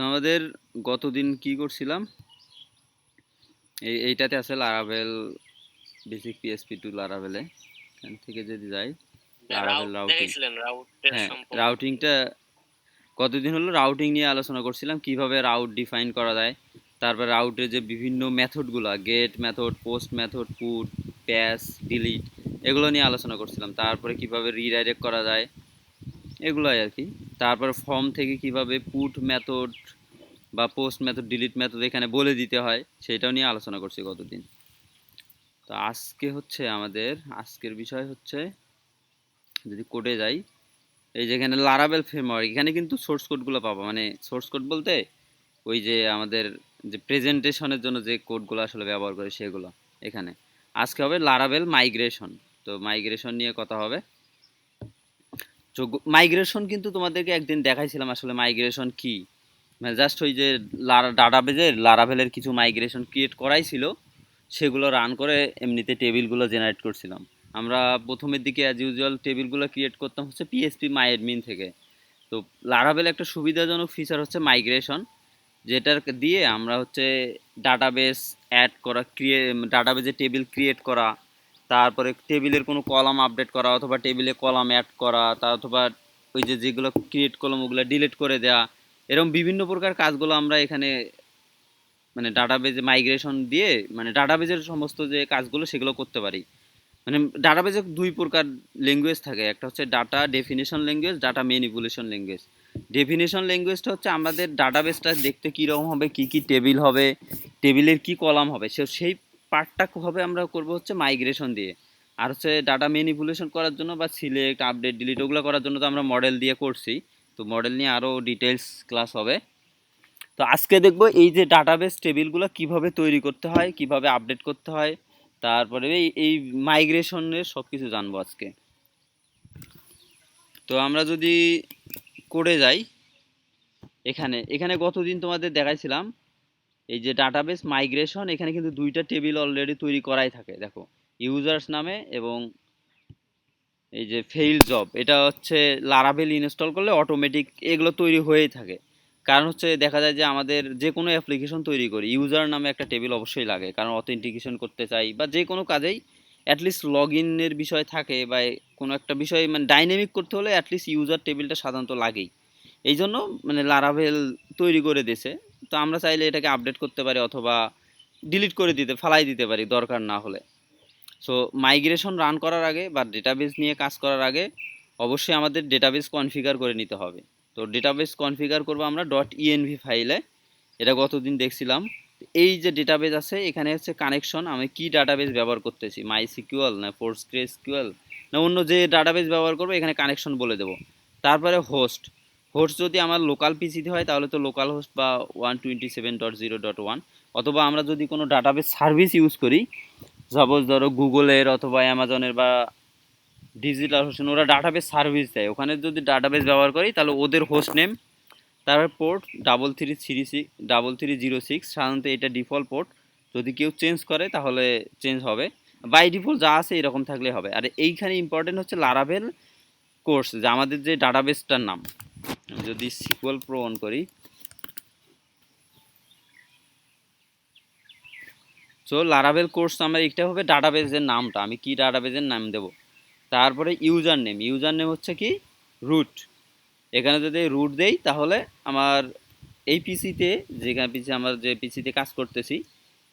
আমাদের গতদিন কি করছিলাম, এইটাতে আছে লারাভেল বেসিক পিএসপি টু লারাভেলে। এখান থেকে যদি যাই লারাভেল রাউট রাউটিং, দেখাইছিলেন, রাউটের হ্যাঁ সম্পর্কে কি? রাউটিংটা কতদিন হলো রাউটিং নিয়ে আলোচনা করছিলাম, কিভাবে রাউট ডিফাইন করা যায়। তারপর রাউটের যে বিভিন্ন মেথডগুলো, get method, post method, put, patch, delete, এগুলো নিয়ে আলোচনা করছিলাম। তারপরে কিভাবে রিডাইরেক্ট করা যায়, এগুলোই আর কি। তারপর ফর্ম থেকে কিভাবে পুট মেথড বা পোস্ট মেথড, ডিলিট মেথড এখানে বলে দিতে হয়, সেটাও নিয়ে আলোচনা করছি গতদিন। তো আজকে হচ্ছে আমাদের আজকের বিষয় হচ্ছে, যদি কোডে যাই, এই যে এখানে লারাভেল ফ্রেমওয়ার্ক, এখানে কিন্তু সোর্স কোডগুলো পাবো। মানে সোর্স কোড বলতে ওই যে আমাদের যে প্রেজেন্টেশনের জন্য যে কোডগুলো আসলে ব্যবহার করে সেগুলো এখানে। আজকে হবে লারাভেল মাইগ্রেশন। তো মাইগ্রেশন নিয়ে কথা হবে। তো মাইগ্রেশন কিন্তু তোমাদেরকে একদিন দেখাইছিলাম আসলে মাইগ্রেশন কি। মানে জাস্ট ওই যে ডাটাবেজের লারাভেলের কিছু মাইগ্রেশন ক্রিয়েট করাই ছিল, সেগুলো রান করে এমনিতে টেবিলগুলো জেনারেট করছিলাম। আমরা প্রথমের দিকে অ্যাজ ইউজুয়াল টেবিলগুলো ক্রিয়েট করতাম হচ্ছে পিএসপি মাই অ্যাডমিন থেকে। তো লারাভেল একটা সুবিধাজনক ফিচার হচ্ছে মাইগ্রেশন, যেটার দিয়ে আমরা হচ্ছে ডাটাবেস অ্যাড করা, ডাটাবেজে টেবিল ক্রিয়েট করা, তারপরে টেবিলের কোনো কলাম আপডেট করা অথবা টেবিলে কলাম অ্যাড করা, তা অথবা ওই যে যেগুলো ক্রিয়েট করলাম ওগুলো ডিলিট করে দেওয়া, এরকম বিভিন্ন প্রকার কাজগুলো আমরা এখানে মানে ডাটাবেজে মাইগ্রেশন দিয়ে মানে ডাটাবেজের সমস্ত যে কাজগুলো সেগুলো করতে পারি। মানে ডাটাবেজে দুই প্রকার ল্যাঙ্গুয়েজ থাকে, একটা হচ্ছে data definition language, data manipulation language. Definition ল্যাঙ্গুয়েজটা হচ্ছে আমাদের ডাটাবেসটা দেখতে কীরকম হবে, কি কি টেবিল হবে, টেবিলের কি কলাম হবে, সেই পার্টটা হবে আমরা করব হচ্ছে মাইগ্রেশন দিয়ে। আর হচ্ছে ডাটা ম্যানিপুলেশন করার জন্য বা সিলেক্ট আপডেট ডিলিট ওগুলো করার জন্য তো আমরা মডেল দিয়ে করছি। তো মডেল নিয়ে আরও ডিটেলস ক্লাস হবে। তো আজকে দেখব এই যে ডাটাবেস টেবিলগুলো কিভাবে তৈরি করতে হয়, কিভাবে আপডেট করতে হয়, তারপরে এই মাইগ্রেশনের সব কিছু জানবো আজকে। তো আমরা যদি কোডে যাই, এখানে এখানে গতদিন তোমাদের দেখাইছিলাম এই যে ডাটাবেস মাইগ্রেশন, এখানে কিন্তু দুইটা টেবিল অলরেডি তৈরি করাই থাকে। দেখো, ইউজার্স নামে এবং এই যে ফেইল জব, এটা হচ্ছে লারাভেল ইনস্টল করলে অটোমেটিক এগুলো তৈরি হয়েই থাকে। কারণ হচ্ছে দেখা যায় যে আমাদের যে কোনো অ্যাপ্লিকেশন তৈরি করি ইউজার নামে একটা টেবিল অবশ্যই লাগে, কারণ অথেন্টিকেশন করতে চাই বা যে কোনো কাজেই অ্যাটলিস্ট লগ ইনের বিষয় থাকে, বা কোনো একটা বিষয় মানে ডাইনামিক করতে হলে অ্যাটলিস্ট ইউজার টেবিলটা সাধারণত লাগেই। এই জন্য মানে লারাভেল তৈরি করে দিয়েছে। তো আমরা চাইলে এটাকে আপডেট করতে পারি অথবা ডিলিট করে দিতে, ফালাই দিতে পারি দরকার না হলে। সো মাইগ্রেশন রান করার আগে বা ডেটাবেস নিয়ে কাজ করার আগে অবশ্যই আমাদের ডেটাবেস কনফিগার করে নিতে হবে। তো ডেটাবেস কনফিগার করবো আমরা .env ফাইলে, এটা গতদিন দেখছিলাম। এই যে ডেটাবেস আছে এখানে হচ্ছে কানেকশন, আমি কি ডাটাবেস ব্যবহার করতেছি, মাই সিকিউএল না পোস্টগ্রেসকিউএল না অন্য যে ডাটাবেস ব্যবহার করবো, এখানে কানেকশন বলে দেবো। তারপরে হোস্ট, হোস্ট যদি আমার লোকাল পিসিতে হয় তাহলে তো লোকাল হোস্ট বা 127.0.1, অথবা আমরা যদি কোনো ডাটাবেস সার্ভিস ইউজ করি, সাপোজ ধরো গুগলের অথবা অ্যামাজনের বা ডিজিটাল হোস্ট, ওরা ডাটাবেস সার্ভিস দেয়, ওখানে যদি ডাটাবেস ব্যবহার করি তাহলে ওদের হোস্ট নেম, তারপর পোর্ট 3306 সাধারণত এটা ডিফল্ট পোর্ট। যদি কেউ চেঞ্জ করে তাহলে চেঞ্জ হবে, বাই ডিফল্ট যা আছে এরকম থাকলে হবে। আর এইখানে ইম্পর্টেন্ট হচ্ছে লারাভেল কোর্স, যে আমাদের যে ডাটাবেসটার নাম। যদি সিকুয়েল প্রো অন করি, সো লারাভেল কোর্স আমার এটা হবে ডাটাবেসের নামটা, আমি কি ডাটাবেসের নাম দেব। তারপরে ইউজার নেম হচ্ছে কি রুট, এখানে যদি রুট দেই তাহলে আমার এই পিসিতে, যেখানে পিসি আমার যে পিসিতে কাজ করতেছি,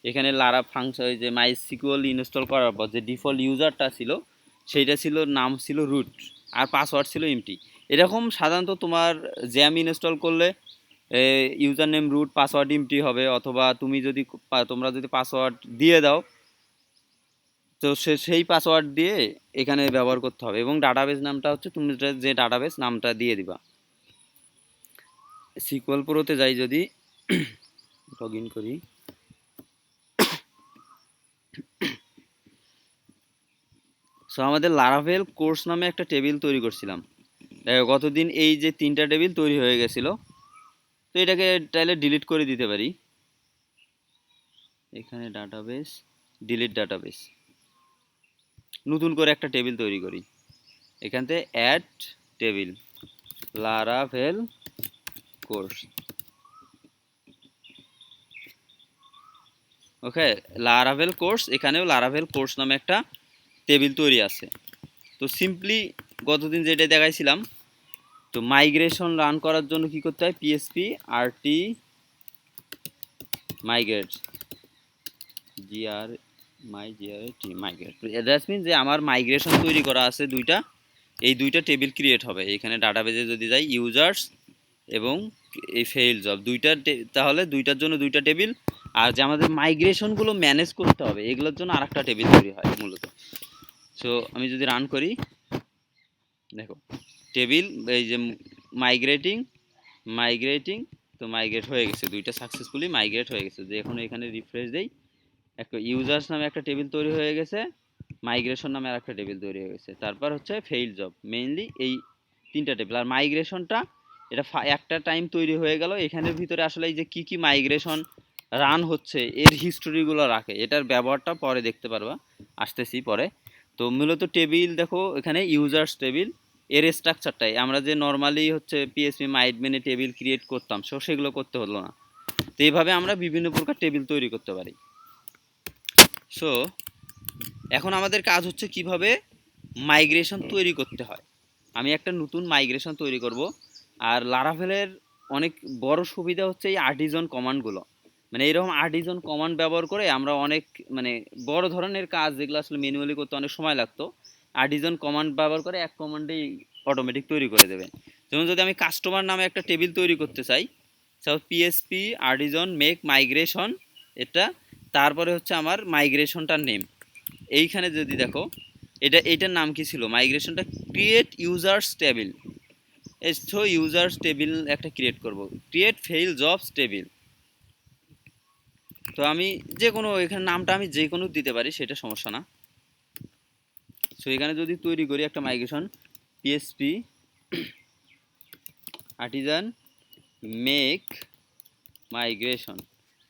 এখানে লারা ফাংশন, ওই যে মাই সিকিউএল ইনস্টল করার পর যে ডিফল্ট ইউজারটা ছিল সেইটা ছিল, নাম ছিল রুট, আর পাসওয়ার্ড ছিল এমটি। এরকম সাধারণত তোমার জ্যাম ইনস্টল করলে user name root, password empty হবে, অথবা তুমি যদি তোমরা যদি পাসওয়ার্ড দিয়ে দাও তো সেই পাসওয়ার্ড দিয়ে এখানে ব্যবহার করতে হবে, এবং ডাটাবেস নামটা হচ্ছে তুমি যে ডাটাবেস নামটা দিয়ে দিবা। সিকুয়েল প্রোতে যাই, যদি লগ ইন করি, সো আমাদের লারাভেল কোর্স নামে একটা টেবিল তৈরি করছিলাম। গতদিন এই যে তিনটা টেবিল তৈরি হয়ে গেছিলো, তো এটাকে তাহলে ডিলিট করে দিতে পারি। এখানে ডাটাবেস, ডিলিট ডাটাবেস, নতুন করে একটা টেবিল তৈরি করি। এখান থেকে অ্যাড টেবিল লারাভেল কোর্স, ওকে, লারাভেল কোর্স, এখানেও লারাভেল কোর্স নামে একটা টেবিল তৈরি আছে। তো সিম্পলি গতদিন যেটা দেখাইছিলাম, তো মাইগ্রেশন রান করার জন্য কি করতে হয়, পিএসপি আরটি মাইগ্রেট মাইগ্রেট, দ্যাটস মিন যে আমার মাইগ্রেশন তৈরি করা আছে দুইটা, এই দুইটা টেবিল ক্রিয়েট হবে এখানে ডাটাবেজে যদি যাই, ইউজার্স এবং এই ফেইল জব দুইটা, তাহলে দুইটার জন্য দুইটা টেবিল। আর যে আমাদের মাইগ্রেশনগুলো ম্যানেজ করতে হবে এগুলোর জন্য আরেকটা টেবিল তৈরি হয় মূলত। সো আমি যদি রান করি, দেখো টেবিল এই যে মাইগ্রেটিং তো মাইগ্রেট হয়ে গেছে, দুইটা সাকসেসফুলি মাইগ্রেট হয়ে গেছে। যে এখন এখানে রিফ্রেশ দেই, একটা ইউজার্স নামে একটা টেবিল তৈরি হয়ে গেছে, মাইগ্রেশন নামে আরেকটা টেবিল তৈরি হয়ে গেছে, তারপর হচ্ছে ফেইল জব, মেইনলি এই তিনটা টেবিল। আর মাইগ্রেশনটা এটা একটা টাইম তৈরি হয়ে গেল, এখানের ভিতরে আসলে এই যে কি মাইগ্রেশন রান হচ্ছে এর হিস্টোরিগুলো রাখে, এটার ব্যবহারটা পরে দেখতে পারবা, আসতেছি পরে। তো মূলত টেবিল দেখো এখানে ইউজার্স টেবিল, এর স্ট্রাকচারটাই আমরা যে নর্মালি হচ্ছে পিএসপি মাইডমেনে টেবিল ক্রিয়েট করতাম, সো সেগুলো করতে হলো না। তো এইভাবে আমরা বিভিন্ন প্রকার টেবিল তৈরি করতে পারি। সো এখন আমাদের কাজ হচ্ছে কিভাবে মাইগ্রেশন তৈরি করতে হয়। আমি একটা নতুন মাইগ্রেশন তৈরি করব। আর লারাভেলের অনেক বড় সুবিধা হচ্ছে এই আর্টিজন কমান্ডগুলো, মানে এরকম আর্টিজন কমান্ড ব্যবহার করে আমরা অনেক মানে বড় ধরনের কাজ যেগুলো আসলে ম্যানুয়ালি করতে অনেক সময় লাগতো, আর্টিজন কমান্ড ব্যবহার করে এক কমান্ডেই অটোমেটিক তৈরি করে দেবে। যেমন যদি আমি কাস্টমার নামে একটা টেবিল তৈরি করতে চাই, পিএসপি আর্টিজন মেক মাইগ্রেশন, এটা তারপরে হচ্ছে আমার মাইগ্রেশনটার নেম, এইখানে যদি দেখো এটার নাম কি ছিল, মাইগ্রেশনটা create users table. So users table একটা ক্রিয়েট করব, ক্রিয়েট ফেইল জবস টেবিল। তো আমি যে কোনো এখানে নামটা আমি যে কোনো দিতে পারি, সেটা সমস্যা না। সো এখানে যদি তৈরি করি একটা migration, PHP artisan make migration.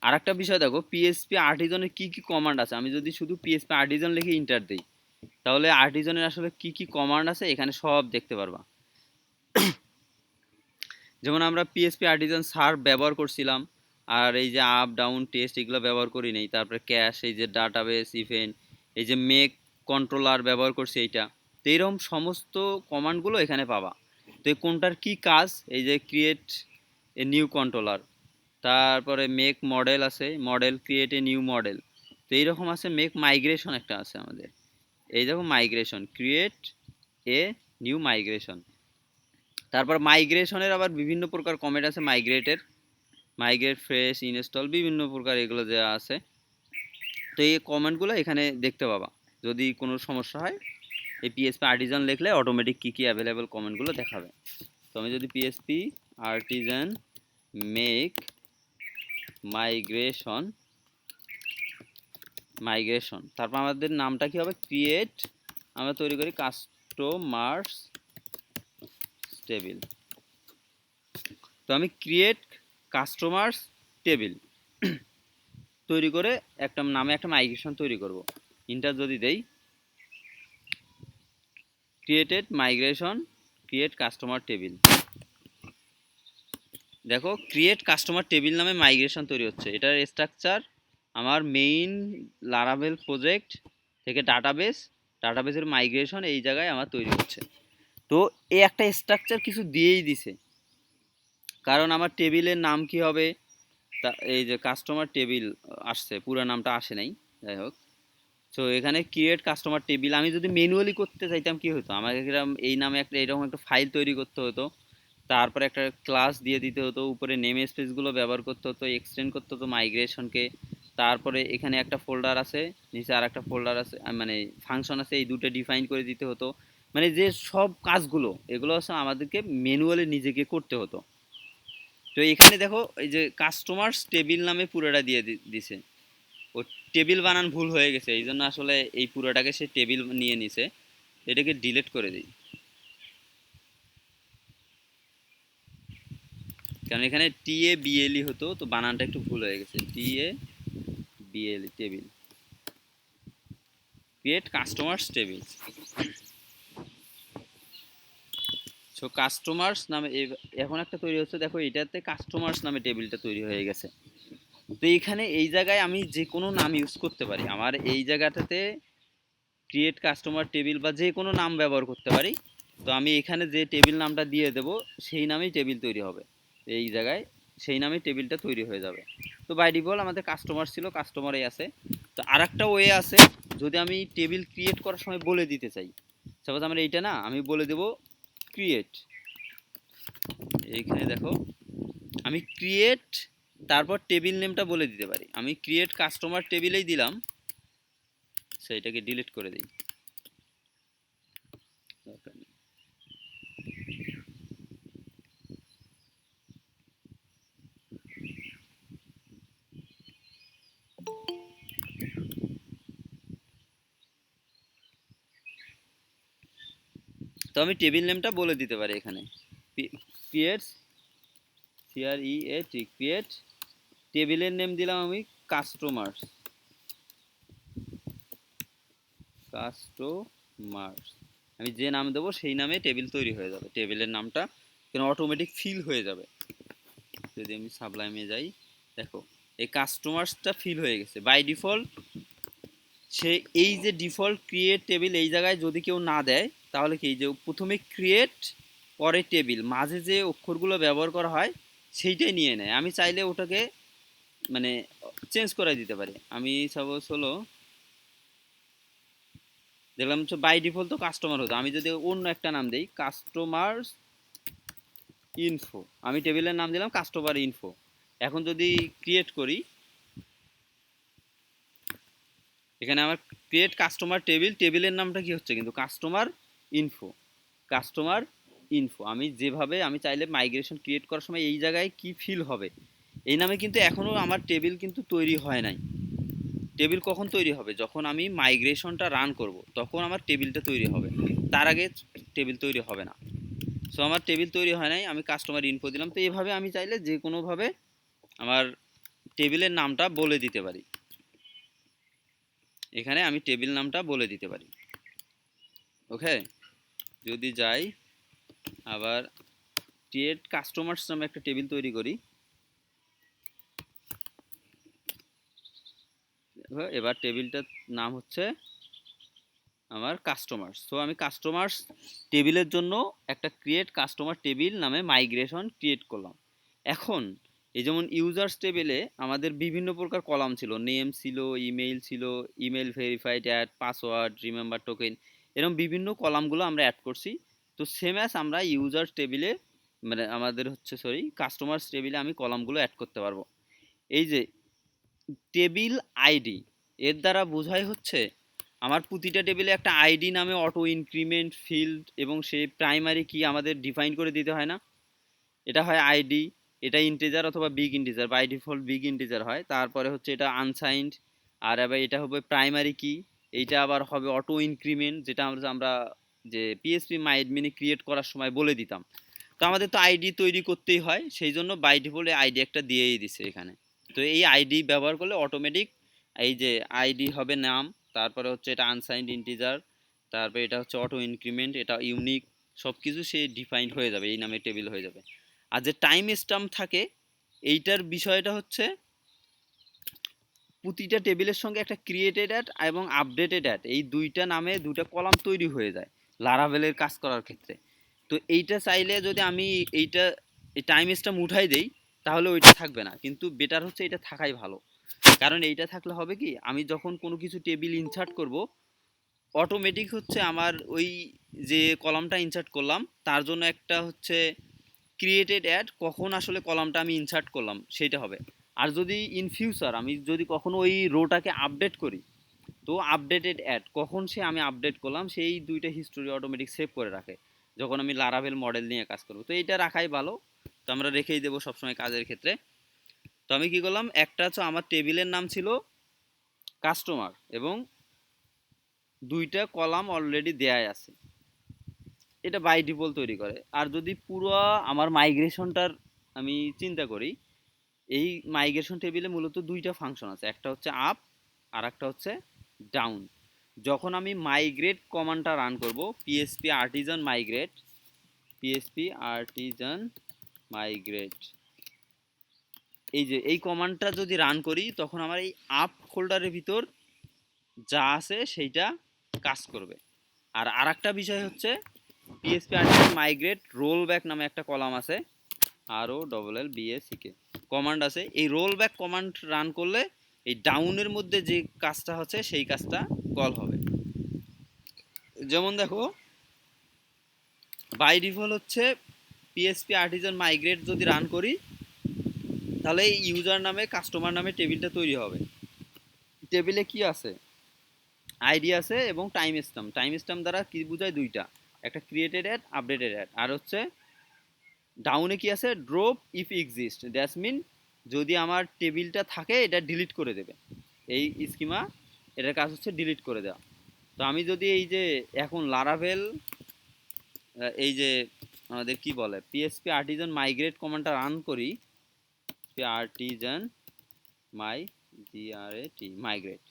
আর একটা বিষয় দেখো, পিএসপি আর্টিজনের কি কমান্ড আছে, আমি যদি শুধু পিএসপি আর্টিজান লিখে ইন্টার দিই, তাহলে আর্টিজনের আসলে কি কমান্ড আছে এখানে সব দেখতে পারবা। যেমন আমরা পিএসপি আর্টিজান সার্ভ ব্যবহার করছিলাম, আর এই যে আপ ডাউন টেস্ট এগুলো ব্যবহার করি নেই, তারপরে ক্যাশ, এই যে ডাটাবেস ইভেন্ট, এই যে মেক কন্ট্রোলার ব্যবহার করছি এইটা। তো এইরকম সমস্ত কমান্ডগুলো এখানে পাবা। তো এই কোনটার কি কাজ, এই যে ক্রিয়েট এ নিউ কন্ট্রোলার, তারপরে মেক মডেল আছে, model create a new model. তো এইরকম আছে মেক মাইগ্রেশন একটা আছে আমাদের, এই দেখো migration create a new migration. তারপর মাইগ্রেশনের আবার বিভিন্ন প্রকার কমেন্ট আছে, মাইগ্রেট ফ্রেশ ইনস্টল বিভিন্ন প্রকার এগুলো যা আছে। তো এই কমেন্টগুলো এখানে দেখতে পাবা, যদি কোনো সমস্যা হয় এই পিএসপি আর্টিজান লিখলে অটোমেটিক কি অ্যাভেলেবেল কমেন্টগুলো দেখাবে। তো আমি যদি পিএসপি আর্টিজান মেক মাইগ্রেশন, তারপর আমাদের নামটা কি হবে, ক্রিয়েট, আমরা তৈরি করি কাস্টমার্স টেবিল। তো আমি ক্রিয়েট কাস্টমার্স টেবিল তৈরি করে একটা নামে একটা মাইগ্রেশন তৈরি করব। ইন্টার যদি দেই, created migration create customer table, দেখো ক্রিয়েট কাস্টমার টেবিল নামে মাইগ্রেশন তৈরি হচ্ছে। এটার স্ট্রাকচার আমার মেইন লারাভেল প্রজেক্ট থেকে ডাটাবেসের মাইগ্রেশন এই জায়গায় আমার তৈরি হচ্ছে। তো এই একটা স্ট্রাকচার কিছু দিয়েই দিছে, কারণ আমার টেবিলের নাম কি হবে, তা এই যে কাস্টমার টেবিল আসছে, পুরো নামটা আসে নাই, যাই হোক। সো এখানে ক্রিয়েট কাস্টমার টেবিল আমি যদি ম্যানুয়ালি করতে চাইতাম কি হতো, আমাকে এরকম এই নামে একটা এরকম একটা ফাইল তৈরি করতে হতো, তারপরে একটা ক্লাস দিয়ে দিতে হতো, উপরে নেম স্পেসগুলো ব্যবহার করতে হতো, এক্সটেন্ড করতে হতো মাইগ্রেশনকে, তারপরে এখানে একটা ফোল্ডার আছে, নিচে আর একটা ফোল্ডার আছে, মানে ফাংশন আছে, এই দুটো ডিফাইন করে দিতে হতো। মানে যে সব কাজগুলো এগুলো হচ্ছে আমাদেরকে ম্যানুয়ালি নিজেকে করতে হতো। তো এখানে দেখো এই যে কাস্টমার্স টেবিল নামে পুরোটা দিয়ে দিছে, ও টেবিল বানান ভুল হয়ে গেছে, এই জন্য আসলে এই পুরোটাকে সে টেবিল নিয়ে নিছে, এটাকে ডিলিট করে দিই, কারণ এখানে TABLE হতো, তো বানানটা একটু ভুল হয়ে গেছে, TABLE table, create customers table. So customers নামে এখন একটা তৈরি হচ্ছে, দেখো এটাতে কাস্টমার্স নামে টেবিলটা তৈরি হয়ে গেছে। তো এইখানে এই জায়গায় আমি যে কোনো নাম ইউজ করতে পারি, আমার এই জায়গাটাতে ক্রিয়েট কাস্টমার টেবিল বা যে কোনো নাম ব্যবহার করতে পারি। তো আমি এখানে যে টেবিল নামটা দিয়ে দেব সেই নামেই টেবিল তৈরি হবে, এই জায়গায় সেই নামেই টেবিলটা তৈরি হয়ে যাবে। তো বাই ডিফল্ট আমাদের কাস্টমার ছিল, কাস্টমারই আছে। তো আর একটা ওয়ে আছে, যদি আমি টেবিল ক্রিয়েট করার সময় বলে দিতে চাই, সাপোজ আমার এইটা না, আমি বলে দেব ক্রিয়েট, এইখানে দেখো আমি ক্রিয়েট তারপর টেবিল নেমটা বলে দিতে পারি, আমি ক্রিয়েট কাস্টমার টেবিলেই দিলাম, সেইটাকে ডিলিট করে দিই, দরকার নেই। তো আমি টেবিল নেমটা বলে দিতে পারি এখানে, ক্রিয়েট CREAT ক্রিয়েট, টেবিলের নেম দিলাম আমি কাস্টমার্স, কাস্টমার্স আমি যে নাম দেবো সেই নামে টেবিল তৈরি হয়ে যাবে, টেবিলের নামটা কেন অটোমেটিক ফিল হয়ে যাবে। যদি আমি সাবলাইমে যাই, দেখো এই কাস্টমার্সটা ফিল হয়ে গেছে বাই ডিফল্ট। সে এই যে ডিফল্ট ক্রিয়েট টেবিল এই জায়গায় যদি কেউ না দেয়, তাহলে কি যে প্রথমে ক্রিয়েট পরে টেবিল মাঝে যে অক্ষরগুলো ব্যবহার করা হয় সেইটাই নিয়ে নেয়। আমি চাইলে ওটাকে মানে চেঞ্জ করে দিতে পারি। আমি সাপোজ হলো দেখলাম হচ্ছে বাই ডিফল্ট তো কাস্টমার হতো, আমি যদি অন্য একটা নাম দিই কাস্টমার ইনফো, আমি টেবিলের নাম দিলাম কাস্টমার ইনফো। এখন যদি ক্রিয়েট করি, এখানে আমার ক্রিয়েট কাস্টমার টেবিল, টেবিলের নামটা কি হচ্ছে কিন্তু কাস্টমার ইনফো, কাস্টমার ইনফো। আমি যেভাবে আমি চাইলে মাইগ্রেশন ক্রিয়েট করার সময় এই জায়গায় কি ফিল হবে এই নামে, কিন্তু এখনও আমার টেবিল কিন্তু তৈরি হয় নাই। টেবিল কখন তৈরি হবে, যখন আমি মাইগ্রেশনটা রান করব তখন আমার টেবিলটা তৈরি হবে, তার আগে টেবিল তৈরি হবে না। সো আমার টেবিল তৈরি হয় নাই, আমি কাস্টমার ইনফো দিলাম। তো এইভাবে আমি চাইলে যে কোনোভাবে আমার টেবিলের নামটা বলে দিতে পারি, এখানে আমি টেবিল নামটা বলে দিতে পারি। ওকে, যদি যাই আবার ক্রিয়েট কাস্টমার্স নামে একটা টেবিল তৈরি করি, এবার টেবিলটার নাম হচ্ছে আমার কাস্টমার্স। তো আমি কাস্টমার্স টেবিলের জন্য একটা ক্রিয়েট কাস্টমার টেবিল নামে মাইগ্রেশন ক্রিয়েট করলাম। এখন এই যেমন ইউজার্স টেবিলে আমাদের বিভিন্ন প্রকার কলাম ছিল, নেম ছিল, ইমেইল ছিল, email verified at, password, remember token, এরকম বিভিন্ন কলামগুলো আমরা অ্যাড করছি। তো সেম অ্যাজ আমরা ইউজার্স টেবিলে মানে আমাদের হচ্ছে কাস্টমার্স টেবিলে আমি কলামগুলো অ্যাড করতে পারবো। এই যে টেবিল আইডি, এর দ্বারা বোঝাই হচ্ছে আমার প্রতিটা টেবিলে একটা আইডি নামে অটো ইনক্রিমেন্ট ফিল্ড এবং সেই প্রাইমারি কি আমাদের ডিফাইন করে দিতে হয় না, এটা হয় আইডি, এটা ইন্টিজার অথবা big integer, by default big integer হয়। তারপরে হচ্ছে এটা আনসাইন্ড, আর আবার এটা হবে প্রাইমারি কি, এইটা আবার হবে অটো ইনক্রিমেন্ট, যেটা আমরা যে পিএসপি মাই অ্যাডমিনে ক্রিয়েট করার সময় বলে দিতাম। তো আমাদের তো আইডি তৈরি করতেই হয়, সেই জন্য বাই ডিফল্ট আইডি একটা দিয়েই দিছে এখানে। তো এই আইডি ব্যবহার করলে অটোমেটিক এই যে আইডি হবে নাম, তারপরে হচ্ছে এটা আনসাইন্ড ইন্টিজার, তারপরে এটা হচ্ছে অটো ইনক্রিমেন্ট, এটা ইউনিক, সব কিছু সে ডিফাইন্ড হয়ে যাবে, এই নামে টেবিল হয়ে যাবে। আর যে টাইম স্ট্যাম্প থাকে এইটার বিষয়টা হচ্ছে প্রতিটা টেবিলের সঙ্গে একটা ক্রিয়েটেড অ্যাড এবং আপডেটেড অ্যাড, এই দুইটা নামে দুইটা কলাম তৈরি হয়ে যায় লারাভেলের কাজ করার ক্ষেত্রে। তো এইটা চাইলে যদি আমি এইটা এই টাইম স্ট্যাম্প উঠাই দেই তাহলে ওইটা থাকবে না, কিন্তু বেটার হচ্ছে এটা থাকাই ভালো। কারণ এইটা থাকলে হবে কি, আমি যখন কোনো কিছু টেবিল ইনসার্ট করব অটোমেটিক হচ্ছে আমার ওই যে কলামটা ইনসার্ট করলাম তার জন্য একটা হচ্ছে ক্রিয়েটেড অ্যাড, কখন আসলে কলামটা আমি ইনসার্ট করলাম সেইটা হবে। আর যদি ইন ফিউচার আমি যদি কখনো ওই রোটাকে আপডেট করি, তো আপডেটেড অ্যাড কখন সে আমি আপডেট করলাম সেই দুইটা হিস্টোরি অটোমেটিক সেভ করে রাখে যখন আমি লারাভেল মডেল নিয়ে কাজ করব। তো এইটা রাখাই ভালো, তো আমরা রেখেই দেবো সবসময় কাজের ক্ষেত্রে। তো আমি কি করলাম, একটা হচ্ছে আমার টেবিলের নাম ছিল কাস্টমার এবং দুইটা কলাম অলরেডি দেয়াই আছে, এটা বাই ডিফল্ট তৈরি করে। আর যদি পুরো আমার মাইগ্রেশনটার আমি চিন্তা করি, এই মাইগ্রেশন টেবিলে মূলত দুইটা ফাংশন আছে, একটা হচ্ছে আপ আর একটা হচ্ছে ডাউন। যখন আমি মাইগ্রেট কমান্ডটা রান করব, PSP Artisan migrate, PSP Artisan migrate, এই যে এই কমান্ডটা যদি রান করি তখন আমার এই আপ ফোল্ডারের ভিতর যা আছে সেইটা কাজ করবে। আর আরেকটা বিষয় হচ্ছে PSP article migrate roll back নামে একটা কলাম আছে, ROLLBACK কমান্ড আছে। এই রোল ব্যাক কমান্ড রান করলে এই ডাউনের মধ্যে যে কাজটা হচ্ছে সেই কাজটা কল হবে। যেমন দেখো বাই ডিফল্ট হচ্ছে পিএসপি আর্টিজান মাইগ্রেট যদি রান করি তাহলে এই ইউজার নামে কাস্টমার নামে টেবিলটা তৈরি হবে। টেবিলে কি আছে, আইডি আছে এবং টাইম স্ট্যাম্প। টাইম স্ট্যাম্প দ্বারা কি বোঝায় দুইটা, একটা ক্রিয়েটেড অ্যাড, আপডেটেড অ্যাড, আর হচ্ছে ডাউনে কি আছে, drop if exist, that's mean যদি আমার টেবিলটা থাকে এটা ডিলিট করে দেবে। এই স্কিমা এটার কাজ হচ্ছে ডিলিট করে দেওয়া। তো আমি যদি এই যে এখন লারাভেল এই যে আমাদের কি বলে পিএসপি আর্টিজান মাইগ্রেট কমান্ডটা রান করি, আর্টিজান মাইগ্রেট,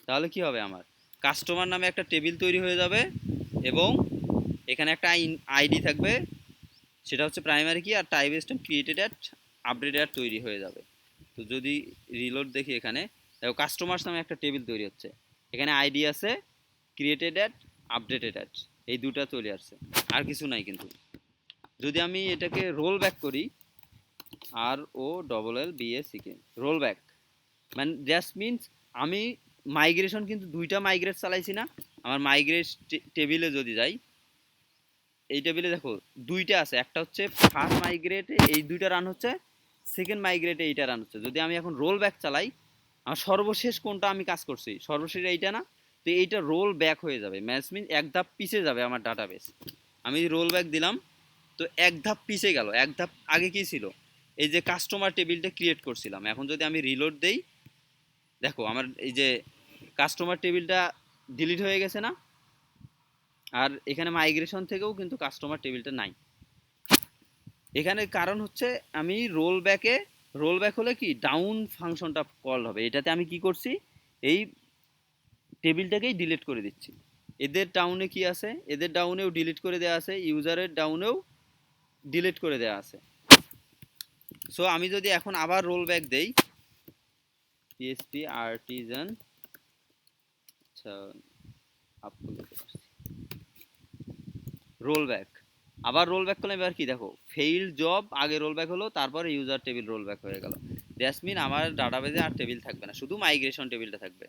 তাহলে কি হবে, আমার কাস্টমার নামে একটা টেবিল তৈরি হয়ে যাবে এবং এখানে একটা আইডি থাকবে, সেটা হচ্ছে প্রাইমারি কি, আর timestamp created at updated at তৈরি হয়ে যাবে। তো যদি রিলোড দেখি এখানে দেখো কাস্টমার্স নামে একটা টেবিল তৈরি হচ্ছে, এখানে আইডি আছে, ক্রিয়েটেড অ্যাট, আপডেটেড অ্যাট, এই দুটা চলে আসছে, আর কিছু নাই। কিন্তু যদি আমি এটাকে রোল ব্যাক করি, ROLLBACK রোল ব্যাক, মানে জাস্ট মিনস আমি মাইগ্রেশন কিন্তু দুইটা মাইগ্রেট চালাইছি না। আমার মাইগ্রেট টেবিলে যদি যাই, এই টেবিলে দেখো দুইটা আছে, একটা হচ্ছে ফার্স্ট মাইগ্রেটে এই দুইটা রান হচ্ছে, সেকেন্ড মাইগ্রেটে এইটা রান হচ্ছে। যদি আমি এখন রোল ব্যাক চালাই, আমার সর্বশেষ কোনটা আমি কাজ করছি, সর্বশেষ এইটা না, তো এইটা রোল ব্যাক হয়ে যাবে, ম্যাচ মিন এক ধাপ পিছে যাবে আমার ডাটাবেস। আমি রোল ব্যাক দিলাম তো এক ধাপ পিছে গেল, এক ধাপ আগে কি ছিল, এই যে কাস্টমার টেবিলটা ক্রিয়েট করছিলাম। এখন যদি আমি রিলোড দেই, দেখো আমার এই যে কাস্টমার টেবিলটা ডিলিট হয়ে গেছে না, আর এখানে মাইগ্রেশন থেকেও কিন্তু কাস্টমার টেবিলটা নাই। এখানে কারণ হচ্ছে আমি রোল ব্যাক হলে কি ডাউন ফাংশনটা কল হবে, এটাতে আমি কি করছি, এই টেবিলটাকেই ডিলিট করে দিচ্ছি। এদের ডাউনে কি আছে, এদের ডাউনেও ডিলিট করে দেওয়া আছে, ইউজারের ডাউনেও ডিলিট করে দেওয়া আছে। সো আমি যদি এখন আবার রোল ব্যাক দেই, পিএসপি আর্টিজান, আচ্ছা আপ করতে পারছি, রোল ব্যাক, আবার রোল ব্যাক করলে এবার কি দেখো ফেইল্ড জব, আগে রোল ব্যাক হলো তারপর ইউজার টেবিল রোল ব্যাক হয়ে গেল। দ্যাটস মিন আমার ডাটাবেজে আর টেবিল থাকবে না, শুধু মাইগ্রেশন টেবিলটা থাকবে।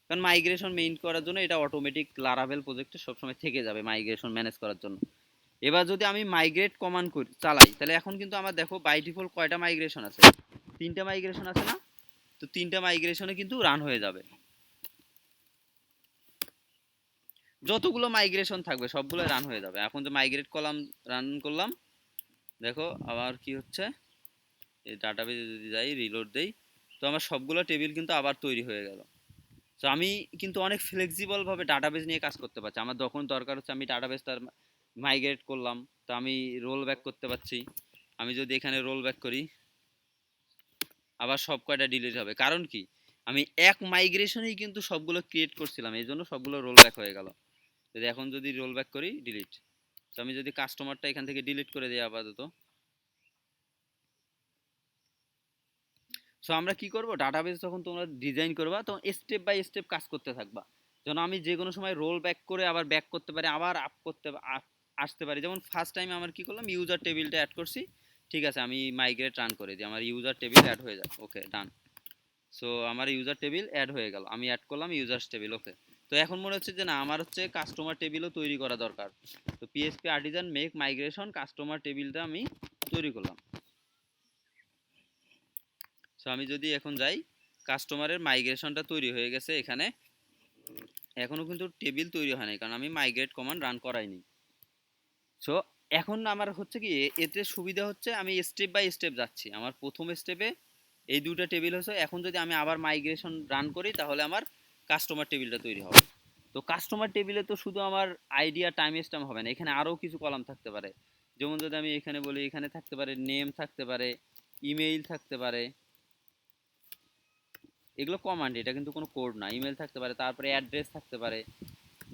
কারণ মাইগ্রেশন মেইন করার জন্য এটা অটোমেটিক লারাভেল প্রজেক্টে সবসময় থেকে যাবে মাইগ্রেশন ম্যানেজ করার জন্য। এবার যদি আমি মাইগ্রেট কমান্ড করি চালাই, তাহলে এখন কিন্তু আমার দেখো বাই ডিফল্ট কয়টা মাইগ্রেশন আছে, তিনটা মাইগ্রেশন আছে না, তো তিনটা মাইগ্রেশনে কিন্তু রান হয়ে যাবে। যতগুলো মাইগ্রেশন থাকবে সবগুলো রান হয়ে যাবে। এখন যে মাইগ্রেট কলাম রান করলাম, দেখো আবার কি হচ্ছে, এই ডাটাবেজে যদি যাই রিলোড দেই, তো আমার সবগুলো টেবিল কিন্তু আবার তৈরি হয়ে গেল। তো আমি কিন্তু অনেক ফ্লেক্সিবলভাবে ডাটাবেজ নিয়ে কাজ করতে পারছি। আমার যখন দরকার হচ্ছে আমি ডাটাবেজটা মাইগ্রেট করলাম, তো আমি রোল ব্যাক করতে পারছি। আমি যদি এখানে রোল ব্যাক করি, আবার সব কয়টা ডিলিট হবে, কারণ কি আমি এক মাইগ্রেশনেই কিন্তু সবগুলো ক্রিয়েট করছিলাম, এই জন্য সবগুলো রোল ব্যাক হয়ে গেল। যদি এখন যদি রোল ব্যাক করি ডিলিট, তো আমি যদি কাস্টমারটা এখান থেকে ডিলিট করে দিই আপাতত। সো আমরা কি করব, ডাটাবেস যখন তোমরা ডিজাইন করবা তখন স্টেপ বাই স্টেপ কাজ করতে থাকবা, যেন আমি যে কোনো সময় রোল ব্যাক করে আবার ব্যাক করতে পারি, আবার আপ করতে আসতে পারি। যেমন ফার্স্ট টাইম আমার কি করলাম, ইউজার টেবিলটা অ্যাড করছি, ঠিক আছে, আমি মাইগ্রেট রান করে দিই, আমার ইউজার টেবিল অ্যাড হয়ে যায়, ওকে ডান। সো আমার ইউজার টেবিল অ্যাড হয়ে গেল, আমি অ্যাড করলাম ইউজার্স টেবিল, ওকে। তো এখন মনে হচ্ছে যে না, আমার হচ্ছে কাস্টমার টেবিলও তৈরি করা দরকার। তো PSP artisan make migration customer টেবিলটা আমি তৈরি করলাম। সো আমি যদি এখন যাই, কাস্টমারের মাইগ্রেশনটা তৈরি হয়ে গেছে এখানে, এখনও কিন্তু টেবিল তৈরি হয় নাই কারণ আমি মাইগ্রেট কমান্ড রান করাইনি। সো এখন আমার হচ্ছে কি, এতে সুবিধা হচ্ছে আমি স্টেপ বাই স্টেপ যাচ্ছি। আমার প্রথম স্টেপে এই দুটো টেবিল হচ্ছে, এখন যদি আমি আবার মাইগ্রেশন রান করি তাহলে আমার কাস্টমার টেবিলটা তৈরি হবে। তো কাস্টমার টেবিলে তো শুধু আমার আইডিয়া টাইম স্ট্যাম্প হবে না, এখানে আরও কিছু কলাম থাকতে পারে। যেমন যদি আমি এখানে বলি, এখানে থাকতে পারে নেম, থাকতে পারে ইমেইল, থাকতে পারে, এগুলো কমান্ড, এটা কিন্তু কোনো কোড না। ইমেল থাকতে পারে, তারপরে অ্যাড্রেস থাকতে পারে,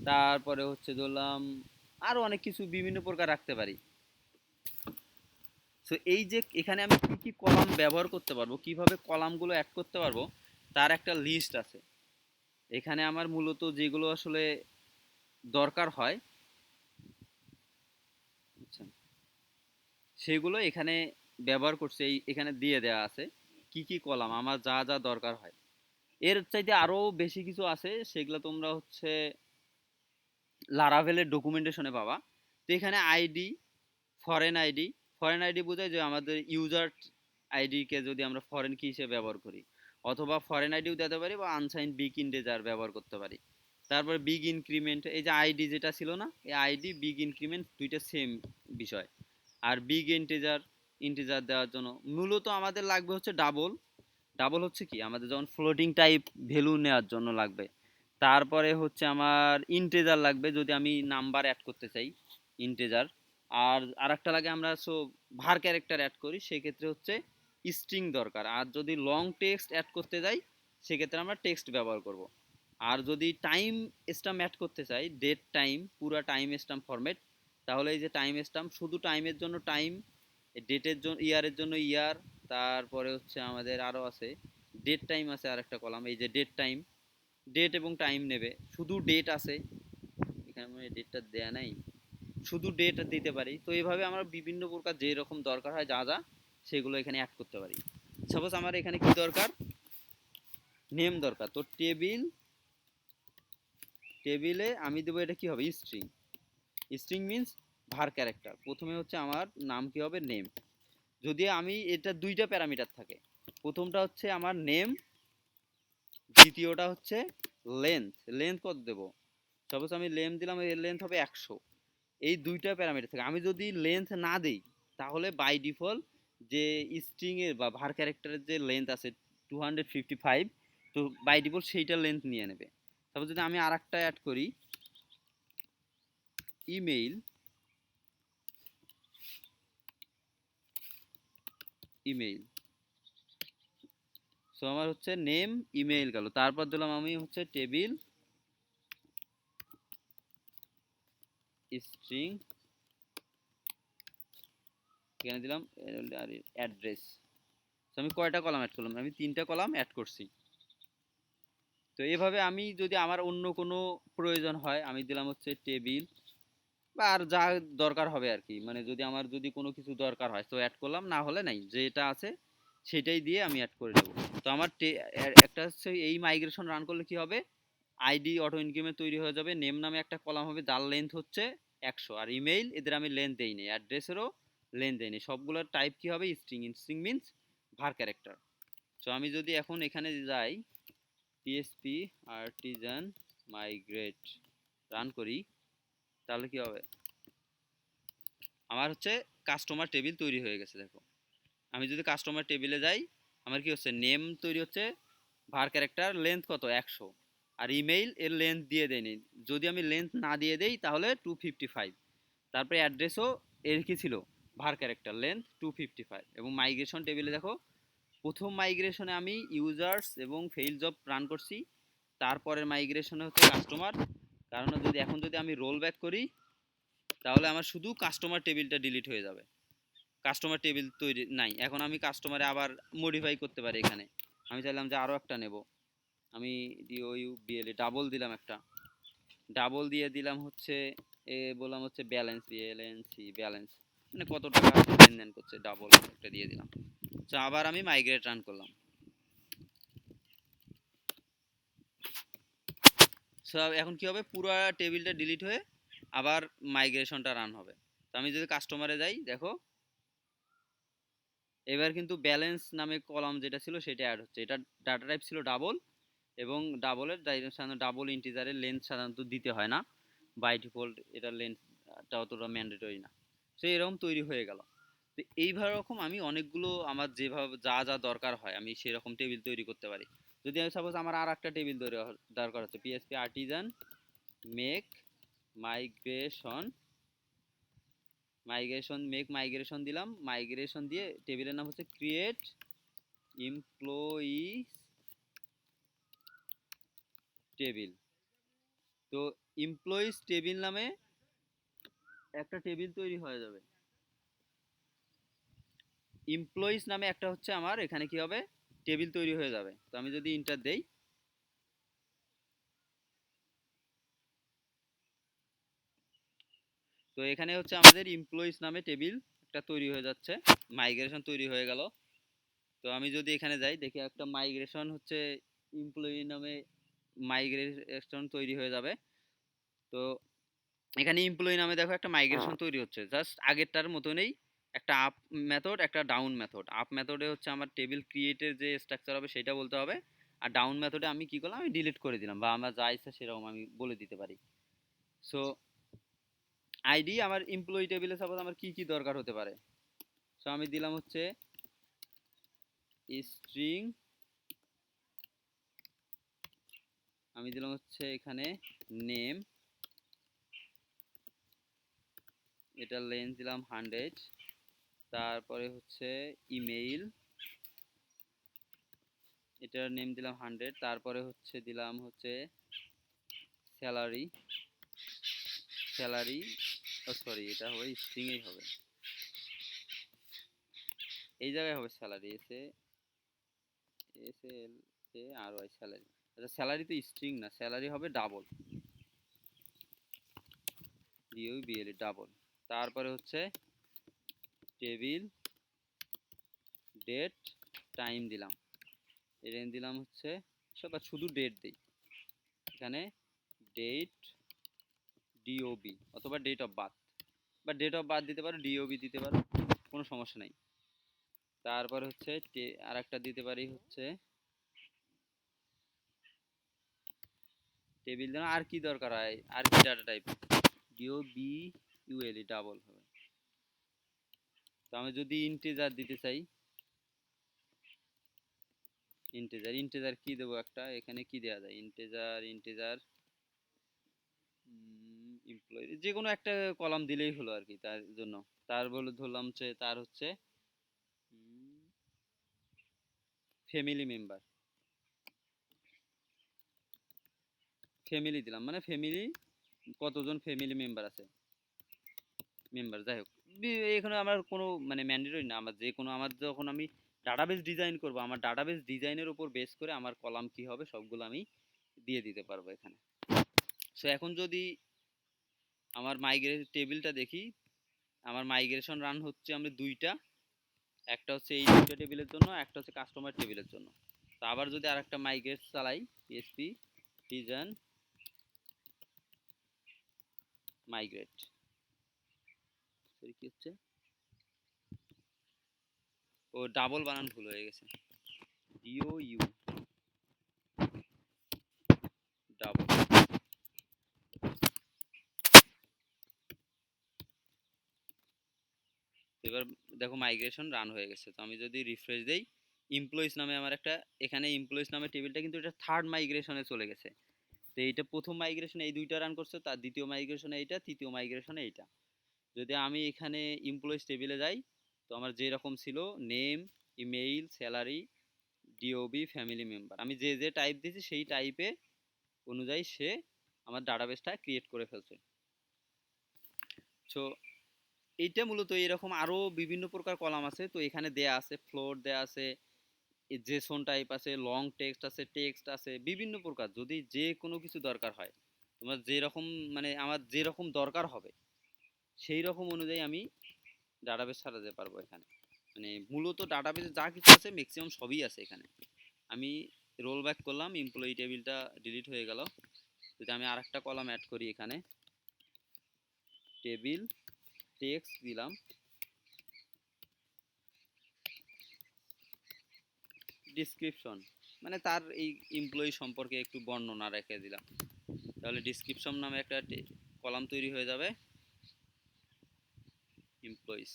তারপরে হচ্ছে ধরলাম আরও অনেক কিছু বিভিন্ন প্রকার রাখতে পারি। সো এই যে এখানে আমি কি কি কলাম ব্যবহার করতে পারবো, কিভাবে কলামগুলো অ্যাড করতে পারবো, তার একটা লিস্ট আছে এখানে। আমার মূলত যেগুলো আসলে দরকার হয়, আচ্ছা, সেগুলো এখানে ব্যবহার করছে, এখানে দিয়ে দেওয়া আছে কি কি কলাম আমার যা যা দরকার হয়। এর চাইতে আরও বেশি কিছু আছে, সেগুলো তোমরা হচ্ছে লারাভেলের ডকুমেন্টেশনে পাবা। তো এখানে ID, foreign ID, foreign ID বোঝায় যে আমাদের ইউজার আইডিকে যদি আমরা ফরেন কি হিসেবে ব্যবহার করি, অথবা ফরেন আইডিও দিতে পারি বা আনসাইন বিগ ইন্টিজার ব্যবহার করতে পারি। তারপর বিগ ইনক্রিমেন্ট, এই যে আইডি যেটা ছিল না, এই আইডি বিগ ইনক্রিমেন্ট দুইটা সেম বিষয়। আর বিগ ইন্টিজার, ইন্টিজার দেওয়ার জন্য মূলত আমাদের লাগবে হচ্ছে ডাবল। ডাবল হচ্ছে কি, আমাদের যখন ফ্লোটিং টাইপ ভ্যালু নেওয়ার জন্য লাগবে। তারপরে হচ্ছে আমার ইন্টিজার লাগবে যদি আমি নাম্বার অ্যাড করতে চাই, ইন্টিজার। আর আরেকটা লাগে, আমরা সো ভার ক্যারেক্টার অ্যাড করি সেক্ষেত্রে হচ্ছে স্ট্রিং দরকার। আর যদি লং টেক্সট অ্যাড করতে যাই সেক্ষেত্রে আমরা টেক্সট ব্যবহার করব। আর যদি টাইম স্ট্যাম্প অ্যাড করতে চাই, ডেট টাইম, পুরা টাইম স্ট্যাম্প ফরম্যাট, তাহলে এই যে টাইম স্ট্যাম্প, শুধু টাইমের জন্য টাইম, ডেটের জন্য, ইয়ারের জন্য ইয়ার, তারপরে হচ্ছে আমাদের আরও আছে ডেট টাইম আছে আরেকটা কলাম, এই যে ডেট টাইম, ডেট এবং টাইম নেবে। শুধু ডেট আছে এখানে, মানে ডেটটা দেয়া নাই, শুধু ডেট দিতে পারি। তো এইভাবে আমরা বিভিন্ন প্রকার যে রকম দরকার হয় যা যা, সেগুলো এখানে অ্যাড করতে পারি। সাপোজ আমার এখানে কি দরকার, নেম দরকার, তো টেবিল, টেবিলে আমি দেবো এটা কি হবে, স্ট্রিং। স্ট্রিং মিন্স ভার ক্যারেক্টার। প্রথমে হচ্ছে আমার নাম কি হবে, নেম। যদি আমি এটা দুইটা প্যারামিটার থাকে, প্রথমটা হচ্ছে আমার নেম, দ্বিতীয়টা হচ্ছে লেন্থ। লেন্থ কত দেবো, সাপোজ আমি লেন্থ দিলাম, এর লেন্থ হবে 100। এই দুইটা প্যারামিটার থাকে, আমি যদি লেন্থ না দিই তাহলে বাই ডিফল্ট যে স্ট্রিং এর বা ভার ক্যারেক্টারের যে লেন্থ আছে 255, তো বাই ডিফল্ট সেইটা লেন্থ নিয়ে নেবে। তারপর যদি আমি আর একটা অ্যাড করি, ইমেইল, ইমেইল, সো আমার হচ্ছে নেম, ইমেইল গেল। তারপর দিলাম আমি হচ্ছে টেবিল স্ট্রিং, এখানে দিলাম অ্যাড্রেস। তো আমি কয়টা কলাম অ্যাড করলাম, আমি 3টা কলাম অ্যাড করছি। তো এভাবে আমি যদি আমার অন্য কোনো প্রয়োজন হয়, আমি দিলাম হচ্ছে টেবিল, বা আর যা দরকার হবে আর কি, মানে যদি আমার যদি কোনো কিছু দরকার হয় তো অ্যাড করলাম, না হলে নাই, যেটা আছে সেটাই দিয়ে আমি অ্যাড করে দেবো। তো আমার একটা হচ্ছে এই মাইগ্রেশন রান করলে কি হবে, আইডি অটো ইনক্রিমেন্ট তৈরি হয়ে যাবে, নেম নামে একটা কলাম হবে যার লেন্থ হচ্ছে 100, আর ইমেইল এদের আমি লেন্থ দেইনি, অ্যাড্রেসেরও লেন্থ দেইনি, সবগুলোর টাইপ কি হবে, স্ট্রিং। স্ট্রিং মিন্স ভার ক্যারেক্টার। তো আমি যদি এখন এখানে যাই, পিএসপি আর্টিজান মাইগ্রেট রান করি, তাহলে কি হবে, আমার হচ্ছে কাস্টমার টেবিল তৈরি হয়ে গেছে। দেখো, আমি যদি কাস্টমার টেবিলে যাই, আমার কি হচ্ছে, নেম তৈরি হচ্ছে, ভার ক্যারেক্টার লেন্থ কত 100, আর ইমেইল এর লেন্থ দিয়ে দেয়নি। যদি আমি লেন্থ না দিয়ে দেই তাহলে 255। তারপরে অ্যাড্রেসও এর কি ছিল, ভার ক্যারেক্টার লেন্থ 255। এবং মাইগ্রেশন টেবিলে দেখো, প্রথম মাইগ্রেশনে আমি ইউজার্স এবং ফেইল জব রান করছি, তারপরের মাইগ্রেশনে হচ্ছে কাস্টমার। কারণ যদি এখন যদি আমি রোল ব্যাক করি তাহলে আমার শুধু কাস্টমার টেবিলটা ডিলিট হয়ে যাবে, কাস্টমার টেবিল তৈরি নাই। এখন আমি কাস্টমারে আবার মডিফাই করতে পারি। এখানে আমি চাইলাম যে আরও একটা নেব, আমি DOUBL ডাবল দিলাম একটা, ডাবল দিয়ে দিলাম হচ্ছে, বললাম হচ্ছে ব্যালেন্স, ব্যালেন্স মানে কত টাকা লেনদেন করছে, ডাবল একটা দিয়ে দিলাম। তো আবার আমি মাইগ্রেট রান করলাম। সো এখন কি হবে, পুরো টেবিলটা ডিলিট হয়ে আবার মাইগ্রেশনটা রান হবে। তো আমি যদি কাস্টমারে যাই, দেখো এবার কিন্তু ব্যালেন্স নামে কলাম যেটা ছিল সেটা অ্যাড হচ্ছে। এটা ডাটা টাইপ ছিল ডাবল, এবং ডাবলের সাধারণত ডাবল ইন্টিজারের লেন্থ সাধারণত দিতে হয় না, বাই ডিফল্ট এটার লেন্থটা অতটা ম্যান্ডেটরি না। সো এরকম তৈরি হয়ে গেল। তো এইভাবে রকম আমি অনেকগুলো আমার যেভাবে যা যা দরকার হয় আমি সেরকম টেবিল তৈরি করতে পারি। যদি আমি সাপোজ আমার আর একটা টেবিল দরকার হচ্ছে, PSP artisan make migration, migration দিলাম, মাইগ্রেশন দিয়ে টেবিলের নাম হচ্ছে ক্রিয়েট এমপ্লয়ি টেবিল। তো এমপ্লয়িজ টেবিল নামে একটা টেবিল তৈরি হয়ে যাবে। এমপ্লয়িজ নামে একটা হচ্ছে আমার এখানে কি হবে, টেবিল তৈরি হয়ে যাবে। তো আমি যদি ইন্টার দেই, তো এখানে হচ্ছে আমাদের এমপ্লয়িজ নামে টেবিল একটা তৈরি হয়ে যাচ্ছে, মাইগ্রেশন তৈরি হয়ে গেল। তো আমি যদি এখানে যাই দেখি একটা মাইগ্রেশন হচ্ছে এমপ্লয়ি নামে মাইগ্রেশন তৈরি হয়ে যাবে। তো এখানে এমপ্লয়ি নামে দেখো একটা মাইগ্রেশন তৈরি হচ্ছে, জাস্ট আগেরটার মতনই একটা আপ মেথড একটা ডাউন মেথড। আপ মেথডে হচ্ছে আমার টেবিল ক্রিয়েটের যে স্ট্রাকচার হবে সেটা বলতে হবে, আর ডাউন মেথডে আমি কি করলাম, আমি ডিলিট করে দিলাম, বা আমার যা ইচ্ছা সেরকম আমি বলে দিতে পারি। সো আইডি আমার এমপ্লয়ি টেবিলে সাপোজ আমার কি কি দরকার হতে পারে, সো আমি দিলাম হচ্ছে স্ট্রিং, আমি দিলাম হচ্ছে এখানে নেম, এটা লেন্থ দিলাম 100, তারপরে হচ্ছে ইমেইল, এটার নেম দিলাম 100, তারপরে হচ্ছে দিলাম হচ্ছে স্যালারি, স্যালারি ও সরি এটা হবে স্ট্রিংই হবে, এই জায়গায় হবে স্যালারি, SALARY স্যালারি। আচ্ছা স্যালারি তো স্ট্রিং না, স্যালারি হবে ডাবল, DOUBL ডাবল। তারপরে হচ্ছে টেবিল ডেট টাইম দিলাম, এটা দিলাম হচ্ছে সব শুধু ডেট দিই এখানে, ডেট DOB অথবা ডেট অফ বার্থ, বা ডেট অফ বার্থ দিতে পারো, DOB দিতে পারো, কোনো সমস্যা নাই। তারপর হচ্ছে আর একটা দিতে পারি হচ্ছে টেবিল দেন, আর কি দরকার হয়, আর কি ডাটা টাইপ, DOBUL ডাবল হবে। তো আমি যদি ইন্টিজার দিতে চাই, ইন্টিজার কি দেবো একটা, এখানে কি দেওয়া যায়, ইন্টিজার এমপ্লয়ি যে কোনো একটা কলাম দিলেই হলো আর কি তার জন্য। তার বলে ধরলাম যে তার হচ্ছে ফ্যামিলি মেম্বার, ফ্যামিলি দিলাম, মানে ফ্যামিলি কতজন ফ্যামিলি মেম্বার আছে, মেম্বার যাই হোক, এখানে আমার কোনো মানে ম্যান্ডেটরি না, আমার যে কোনো, আমার যখন আমি ডাটাবেস ডিজাইন করব, আমার ডাটাবেস ডিজাইনের উপর বেস করে আমার কলাম কি হবে সবগুলো আমি দিয়ে দিতে পারবো এখানে। সো এখন যদি আমার টেবিলটা দেখি, আমার মাইগ্রেশন রান হচ্ছে আমরা দুইটা, একটা হচ্ছে এই দুইটা টেবিলের জন্য, একটা হচ্ছে কাস্টমার টেবিলের জন্য। তো আবার যদি আরেকটা মাইগ্রেট চালাই, PHP ডিজাইন মাইগ্রেট, কি হচ্ছে, ও ডাবল বানান ভুল হয়ে গেছে, DOU ডাবল। এবার দেখো মাইগ্রেশন রান হয়ে গেছে। তো আমি যদি রিফ্রেশ দেই, এমপ্লয়িজ নামে আমার একটা, এখানে এমপ্লয়িজ নামে টেবিলটা কিন্তু এটা থার্ড মাইগ্রেশনে চলে গেছে। তো এইটা প্রথম মাইগ্রেশনে এই দুইটা রান করছে, তার দ্বিতীয় মাইগ্রেশনে এইটা, তৃতীয় মাইগ্রেশনে এইটা। যদি আমি এখানে এমপ্লয়িজ টেবিলে যাই, তো আমার যে রকম ছিল name, email, salary, DOB, family member, আমি যে যে টাইপ দিয়েছি সেই টাইপে অনুযায়ী সে আমার ডাটাবেসটা ক্রিয়েট করে ফেলছে। সো এইটা মূলত এরকম আরও বিভিন্ন প্রকার কলাম আছে। তো এখানে দেয়া আছে ফ্লোট, দেয়া আছে জেসন টাইপ আছে, লং টেক্সট আছে বিভিন্ন প্রকার। যদি যে কোনো কিছু দরকার হয়, তোমার যেরকম মানে আমার যেরকম দরকার হবে সেই রকম অনুযায়ী আমি ডাটাবেস সাজাতে পারবো এখানে। মানে মূলত ডাটাবেসে যা কিছু আছে ম্যাক্সিমাম সবই আছে এখানে। আমি রোল ব্যাক করলাম, এমপ্লয়ি টেবিলটা ডিলিট হয়ে গেল। যদি আমি আরেকটা কলাম অ্যাড করি এখানে, টেবিল টেক্সট দিলাম, ডিসক্রিপশন মানে তার এই এমপ্লয়ি সম্পর্কে একটু বর্ণনা রেখে দিলাম, তাহলে ডিসক্রিপশন নামে একটা কলাম তৈরি হয়ে যাবে। এমপ্লয়িজ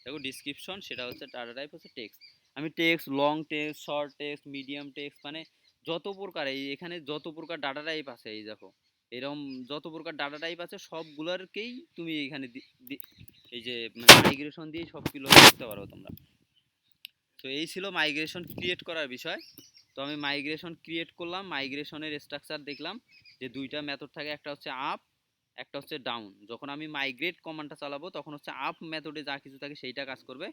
দেখো ডিসক্রিপশন, সেটা হচ্ছে ডাটা টাইপ হচ্ছে টেক্সট। আমি text, long text, short text, medium text, মানে যত প্রকার এই এখানে যত প্রকার ডাটা টাইপ আছে, এই দেখো এরকম যত প্রকার ডাটা টাইপ আছে সবগুলোরকেই তুমি এখানে এই যে মাইগ্রেশন দিয়ে সবগুলো করতে পারো তোমরা। তো এই ছিল মাইগ্রেশন ক্রিয়েট করার বিষয়। তো আমি মাইগ্রেশন ক্রিয়েট করলাম, মাইগ্রেশনের স্ট্রাকচার দেখলাম যে দুইটা মেথড থাকে, একটা হচ্ছে আপ, একটা হচ্ছে ডাউন। যখন আমি মাইগ্রেট কমান্ডটা চালাবো তখন হচ্ছে আপ মেথডে যা কিছু থাকে সেইটা কাজ করবে,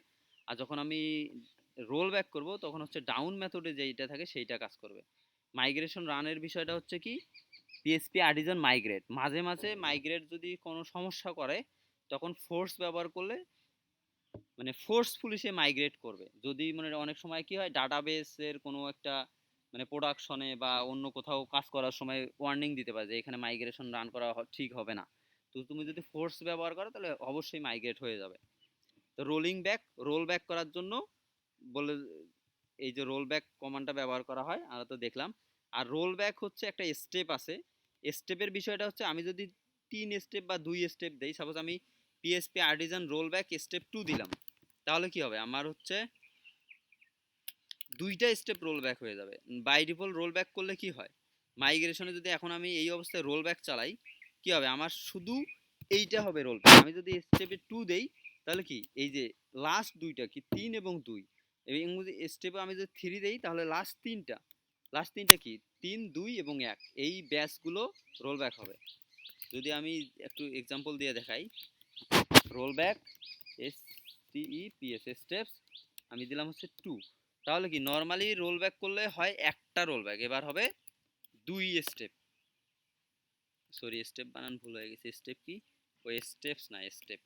আর যখন আমি রোল ব্যাক করব তখন হচ্ছে ডাউন মেথডে যেইটা থাকে সেইটা কাজ করবে। মাইগ্রেশন রানের বিষয়টা হচ্ছে কি, পিএসপি আর্টিজান মাইগ্রেট, মাঝে মাঝে মাইগ্রেট যদি কোনো সমস্যা করে তখন ফোর্স ব্যবহার করলে মানে ফোর্সফুলি সে মাইগ্রেট করবে। যদি মানে অনেক সময় কি হয়, ডাটাবেসের কোনো একটা মানে প্রোডাকশনে বা অন্য কোথাও কাজ করার সময় ওয়ার্নিং দিতে পারে যে এখানে মাইগ্রেশন রান করা ঠিক হবে না। তো তুমি যদি ফোর্স ব্যবহার করো তাহলে অবশ্যই মাইগ্রেট হয়ে যাবে। তো রোল ব্যাক করার জন্য বলে এই যে রোল ব্যাক কমান্ডটা ব্যবহার করা হয় আমরা তো দেখলাম। আর রোল ব্যাক হচ্ছে একটা স্টেপ আছে। স্টেপের বিষয়টা হচ্ছে আমি যদি 3 স্টেপ বা 2 স্টেপ দেই, সাপোজ আমি PSP Artisan roll back step 2 দিলাম, তাহলে কি হবে, আমার হচ্ছে 2টা স্টেপ রোল ব্যাক হয়ে যাবে। বাই ডিফল্ট রোল ব্যাক করলে কি হয়, মাইগ্রেশনে যদি এখন আমি এই অবস্থায় রোল ব্যাক চালাই কি হবে, আমার শুধু এইটা হবে রোল ব্যাক। আমি যদি স্টেপে 2 দেই তাহলে কি এই যে লাস্ট দুইটা কি 3 এবং 2, এবং যদি স্টেপে আমি যদি 3 দেই তাহলে লাস্ট তিনটা কি 3 2 এবং 1, এই ব্যাচগুলো রোল ব্যাক হবে। যদি আমি একটু এক্সাম্পল দিয়ে দেখাই, রোল ব্যাক STEPS স্টেপস আমি দিলাম হচ্ছে 2, তাহলে কি নর্মালি রোল ব্যাক করলে হয় একটা রোল ব্যাক, এবার হবে 2 স্টেপ, সরি স্টেপ বানান ভুল হয়ে গেছে, স্টেপ কি ওই স্টেপস না, স্টেপ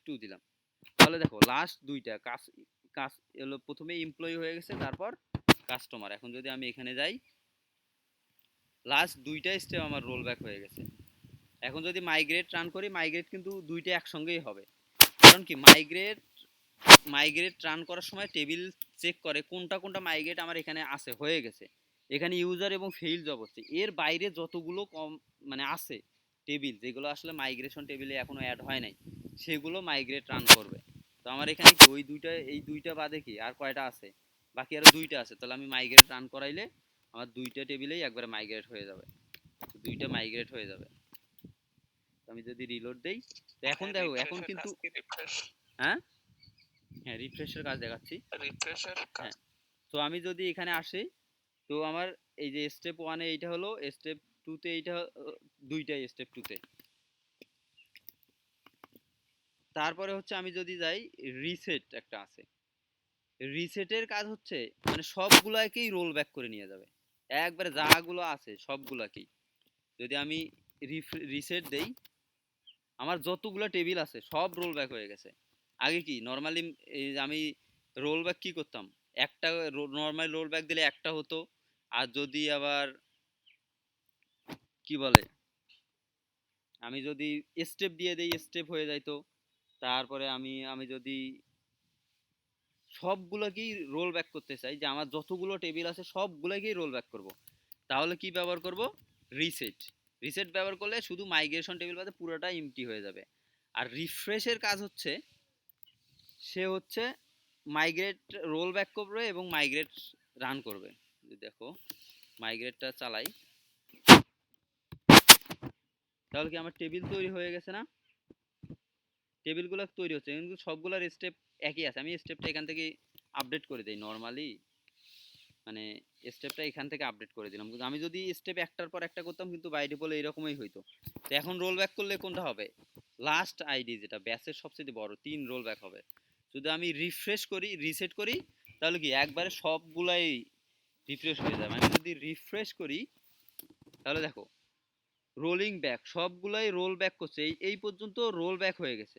2 দিলাম। তাহলে দেখো লাস্ট দুইটা কাজ কাজ এলো, প্রথমে এমপ্লয়ি হয়ে গেছে তারপর কাস্টমার। এখন যদি আমি এখানে যাই, লাস্ট দুইটা স্টেপ আমার রোল ব্যাক হয়ে গেছে। এখন যদি মাইগ্রেট রান করি, মাইগ্রেট কিন্তু দুইটা একসঙ্গেই হবে, কারণ কি মাইগ্রেট রান করার সময় টেবিল চেক করে কোনটা কোনটা মাইগ্রেট আমার এখানে আছে হয়ে গেছে। এখানে ইউজার এবং ফেইল জব হচ্ছে, এর বাইরে যতগুলো কম মানে আছে টেবিল, যেগুলো আসলে মাইগ্রেশন টেবিলে এখনো অ্যাড হয় নাই, সেগুলো মাইগ্রেট রান করবে। তো আমার এখানে কি ওই দুইটা, এই দুইটা বাদে কি আর কয়টা আছে, বাকি আরো দুইটা আছে, তাহলে আমি মাইগ্রেট রান করাইলে আমার দুইটা টেবিলেই একবারে মাইগ্রেট হয়ে যাবে, দুইটা মাইগ্রেট হয়ে যাবে। আমি যদি রিলোড দেই, তো এখন দেখো এখন কিন্তু হ্যাঁ হ্যাঁ রিফ্রেশের কাজ দেখাচ্ছি। হ্যাঁ, তো আমি যদি এখানে আসি, তো আমার এই যে স্টেপ 1-এ এইটা হলো, স্টেপ 2-তে এইটা দুইটাই স্টেপ 2-তে। তারপরে হচ্ছে আমি যদি যাই, রিসেট একটা আছে, রিসেটের কাজ হচ্ছে মানে সবগুলাকেই রোল ব্যাক করে নিয়ে যাবে, একবারে যাগুলো আছে সবগুলাকেই। যদি আমি রিসেট দেই, আমার যতগুলো টেবিল আছে সব রোল ব্যাক হয়ে গেছে। আগে কি নর্মালি আমি রোল ব্যাক কি করতাম, একটা নর্মাল রোল ব্যাক দিলে একটা হতো, আর যদি আবার কি বলে আমি যদি স্টেপ দিয়ে দেই স্টেপ হয়ে যাইতো। তারপরে আমি যদি সবগুলোকেই রোল ব্যাক করতে চাই, যে আমার যতগুলো টেবিল আছে সবগুলোকেই রোল ব্যাক করব, তাহলে কি ব্যবহার করব, রিসেট। রিসেট ব্যবহার করলে শুধু মাইগ্রেশন টেবিল বাদে পুরোটা এমটি হয়ে যাবে। আর রিফ্রেশের কাজ হচ্ছে, সে হচ্ছে মাইগ্রেট রোল ব্যাক করবে এবং মাইগ্রেট রান করবে। দেখো মাইগ্রেটটা চালাই, তাহলে কি আমার টেবিল তৈরি হয়ে গেছে না, টেবিলগুলো তৈরি হচ্ছে কিন্তু সবগুলোর স্টেপ একই আছে। আমি স্টেপটা এখান থেকে আপডেট করে দিই নর্মালি, মানে স্টেপটা এখান থেকে আপডেট করে দিলাম, কিন্তু আমি যদি স্টেপ একটার পর একটা করতাম কিন্তু বাই ডিফল্ট এইরকমই হইতো। তো এখন রোল ব্যাক করলে কোনটা হবে, লাস্ট আইডি যেটা ব্যাসের সবচেয়ে বড় 3 রোল ব্যাক হবে। যদি আমি রিফ্রেশ করি রিসেট করি তাহলে কি একবারে সবগুলাই রিফ্রেশ হয়ে যাবে। আমি যদি রিফ্রেশ করি তাহলে দেখো রোলিং ব্যাক সবগুলাই রোল ব্যাক করছে, এই পর্যন্ত রোল ব্যাক হয়ে গেছে,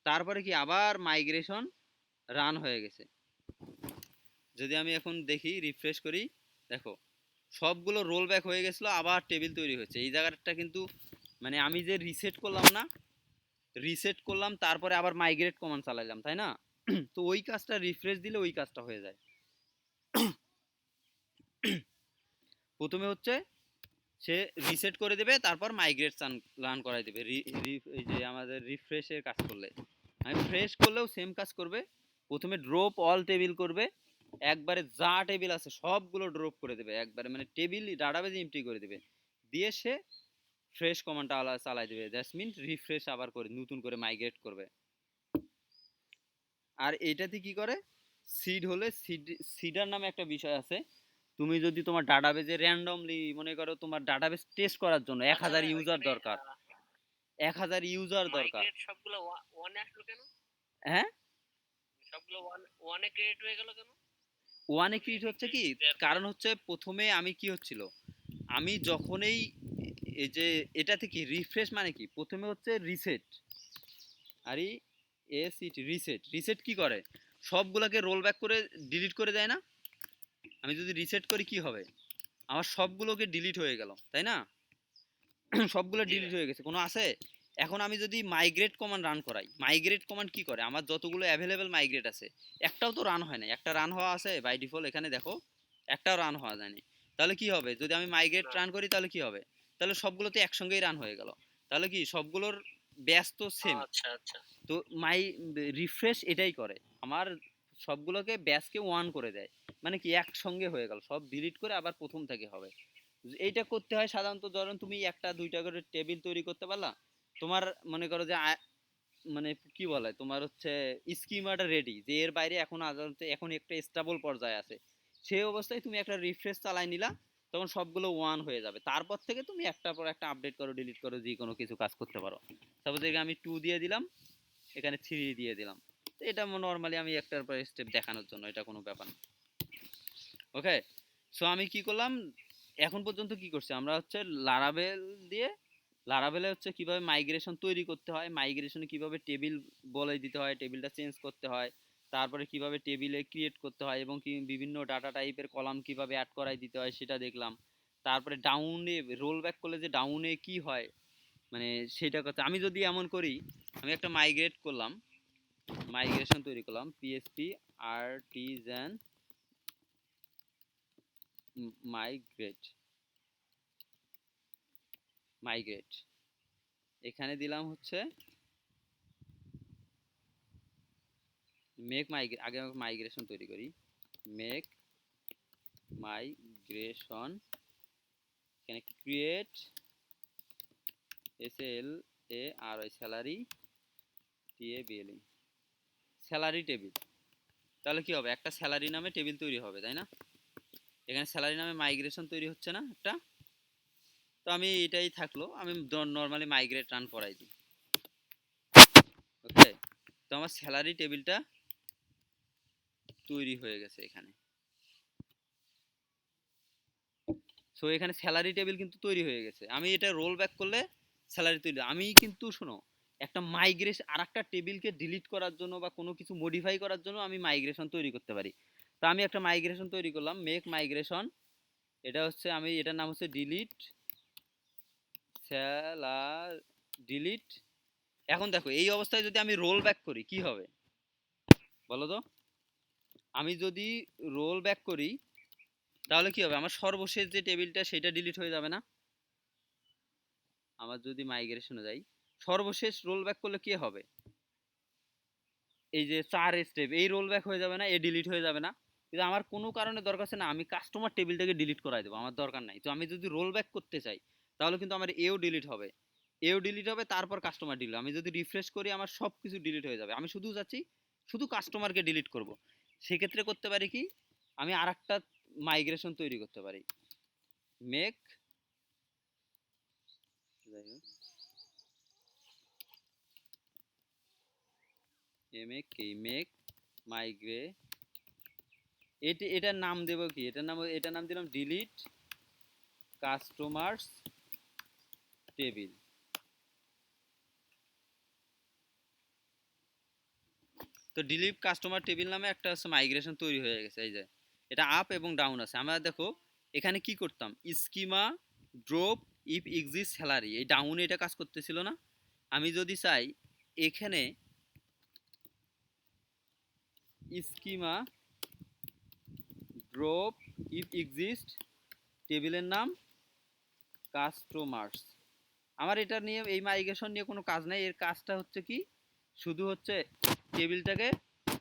তারপরে কি আবার মাইগ্রেশন রান হয়ে গেছে। যদি আমি এখন দেখি রিফ্রেশ করি, দেখো সবগুলো রোল ব্যাক হয়ে গেছিলো, আবার টেবিল তৈরি হয়েছে। এই জায়গাটা কিন্তু মানে আমি যে রিসেট করলাম না, রিসেট করলাম তারপরে আবার মাইগ্রেট কমান্ড চালাইলাম, তাই না? তো ওই কাজটা রিফ্রেশ দিলে ওই কাজটা হয়ে যায়। প্রথমে হচ্ছে সে রিসেট করে দেবে, তারপর মাইগ্রেট রান করাই দেবে। এই যে আমাদের রিফ্রেশের কাজ করলে, আমি ফ্রেশ করলেও সেম কাজ করবে। প্রথমে ড্রপ অল টেবিল করবে, একবারে যা টেবিল আছে সবগুলো ড্রপ করে দেবে, একবারে মানে টেবিল ডাটাবেজ এমটি করে দেবে, দিয়ে সে ফ্রেশ কমান্ডটা চালাই দেবে। দ্যাটস মিন রিফ্রেশ আবার করে নতুন করে মাইগ্রেট করবে। আর এটাতে কি করে, সিড হলে সিডার নামে একটা বিষয় আছে। তুমি যদি তোমার ডাটাবেজে র্যান্ডমলি মনে করো তোমার ডাটাবেজ টেস্ট করার জন্য 1000 ইউজার দরকার, 1000 ইউজার দরকার। হ্যাঁ সবগুলো ওয়ানে ক্রিয়েট হয়ে গেল কেন? ওয়ানে মানে ক্রিয়েট হচ্ছে রিফ্রেশ কি, দেওয়ার পরে? কারণ হচ্ছে প্রথমে আমি কি হচ্ছিল, আমি যখনই এই যে এটা থেকে রিফ্রেশ মানে কি, প্রথমে হচ্ছে রিসেট, আরে রিসেট, রিসেট কি করে, সবগুলোকে রোল ব্যাক করে ডিলিট করে দেয় না। আমি যদি রিসেট করি কি হবে, আমার সবগুলোকে ডিলিট হয়ে গেল, তাই না? সবগুলো জি ডিলিট ভাই। হয়ে গেছে, কোনো আছে? এখন আমি যদি মাইগ্রেট কমান্ড রান করাই, মাইগ্রেট কমান্ড কি করে, আমার যতগুলো অ্যাভেলেবেল মাইগ্রেট আছে একটাও তো রান হয় না, একটা রান হওয়া আছে বাই ডিফল্ট, এখানে দেখো একটাও রান হওয়া যায়নি। তাহলে কি হবে, যদি আমি মাইগ্রেট না। রান করি তাহলে কি হবে, তাহলে সবগুলোতে একসঙ্গেই রান হয়ে গেল, তাহলে কি সবগুলোর ব্যাস তো সেম। আচ্ছা আচ্ছা। তো মাই রিফ্রেশ এটাই করে, আমার সবগুলোকে ব্যাসকে ওয়ান করে দেয়, মানে কি একসঙ্গে হয়ে গেল, সব ডিলিট করে আবার প্রথম থেকে হবে। এইটা করতে হয় সাধারণত, ধরুন তুমি একটা দুইটা করে টেবিল তৈরি করতে পারলা, তোমার মনে করো যে মানে কি বলে তোমার হচ্ছে স্কিমাটা রেডি, যে এর বাইরে এখন আদালতে এখন একটা স্টেবল পর্যায়ে আছে, সেই অবস্থায় তুমি একটা রিফ্রেশ চালাই নিলা, তখন সবগুলো ওয়ান হয়ে যাবে, তারপর থেকে তুমি একটার পর একটা আপডেট করো, ডিলিট করো, যে কোনো কিছু কাজ করতে পারো। সাপোজ এখানে আমি 2 দিয়ে দিলাম, এখানে 3 দিয়ে দিলাম, তো এটা নর্মালি আমি একটার পর স্টেপ দেখানোর জন্য, এটা কোনো ব্যাপার না। ওকে, সো আমি কি করলাম, এখন পর্যন্ত কি করছি আমরা হচ্ছে লারাভেল দিয়ে, লারাভেলে হচ্ছে কিভাবে মাইগ্রেশন তৈরি করতে হয়, মাইগ্রেশনে কিভাবে টেবিল বলে দিতে হয়, টেবিলটা চেঞ্জ করতে হয়, তারপরে কিভাবে টেবিলে ক্রিয়েট করতে হয়, এবং কি বিভিন্ন ডাটা টাইপের কলাম কিভাবে অ্যাড করাই দিতে হয় সেটা দেখলাম। তারপরে ডাউনে রোল ব্যাক করলে যে ডাউনে কি হয়, মানে সেটা কথা আমি যদি এমন করি, আমি একটা মাইগ্রেট করলাম, মাইগ্রেশন তৈরি করলাম পিএসপি আর্টিজান মাইগ্রেট, মাইগ্রেট এখানে দিলাম হচ্ছে মেক মাইগ্রে, আগে আমাকে মাইগ্রেশন তৈরি করি, মেক মাইগ্রেশন, এখানে create SLARY salary TABLE salary table, তাহলে কি হবে, একটা স্যালারি নামে টেবিল তৈরি হবে, তাই না? এখানে স্যালারি নামে মাইগ্রেশন তৈরি হচ্ছে না একটা, তো আমি এটাই থাকলো, আমি নর্মালি মাইগ্রেট রান করাই দিই। ওকে, তো আমার স্যালারি টেবিলটা তৈরি হয়ে গেছে এখানে। সো এখানে স্যালারি টেবিল কিন্তু তৈরি হয়ে গেছে, আমি এটা রোল ব্যাক করলে স্যালারি তৈরি, আমি কিন্তু শোনো, একটা মাইগ্রেশন আর একটা টেবিলকে ডিলিট করার জন্য বা কোনো কিছু মডিফাই করার জন্য আমি মাইগ্রেশন তৈরি করতে পারি। তো আমি একটা মাইগ্রেশন তৈরি করলাম, মেক মাইগ্রেশন, এটা হচ্ছে আমি এটার নাম হচ্ছে ডিলিট স্যালার ডিলিট। এখন দেখো এই অবস্থায় যদি আমি রোল ব্যাক করি কি হবে বলো তো, আমি যদি রোল ব্যাক করি তাহলে কি হবে, আমার সর্বশেষ যে টেবিলটা সেটা ডিলিট হয়ে যাবে না? আমার যদি মাইগ্রেশনে যাই, সর্বশেষ রোল ব্যাক করলে কি হবে, এই যে 4 স্টেপ এই রোল ব্যাক হয়ে যাবে না, এ ডিলিট হয়ে যাবে না? কিন্তু আমার কোনো কারণে দরকার আছে না, আমি কাস্টমার টেবিলটাকে ডিলিট করাই দেবো, আমার দরকার নাই। তো আমি যদি রোল ব্যাক করতে চাই তাহলে কিন্তু আমার এও ডিলিট হবে, এও ডিলিট হবে, তারপর কাস্টমার ডিলিট, আমি যদি রিফ্রেশ করি আমার সব কিছু ডিলিট হয়ে যাবে, আমি শুধু যাচ্ছি শুধু কাস্টমারকে ডিলিট করব। সেক্ষেত্রে করতে পারি কি, আমি আর একটা মাইগ্রেশন তৈরি করতে পারি, মেক, মেক মাইগ্রে, এটার নাম দেবো কি, এটার নাম দিলাম ডিলিট কাস্টমার্স টেবিল। তো ডিলিট কাস্টমার টেবিল নামে একটা হচ্ছে মাইগ্রেশন তৈরি হয়ে গেছে, এই যে এটা আপ এবং ডাউন আছে। আমরা দেখো এখানে কি করতাম, schema drop if exist salary, এই ডাউনে এটা কাজ করতেছিল না। আমি যদি চাই এখানে স্কিমা ড্রপ ইফ এক্সিস্ট, টেবিলের নাম কাস্টমার্স, আমার এটা নিয়ে এই মাইগ্রেশন নিয়ে কোনো কাজ নাই, এর কাজটা হচ্ছে কি, শুধু হচ্ছে টেবিলটাকে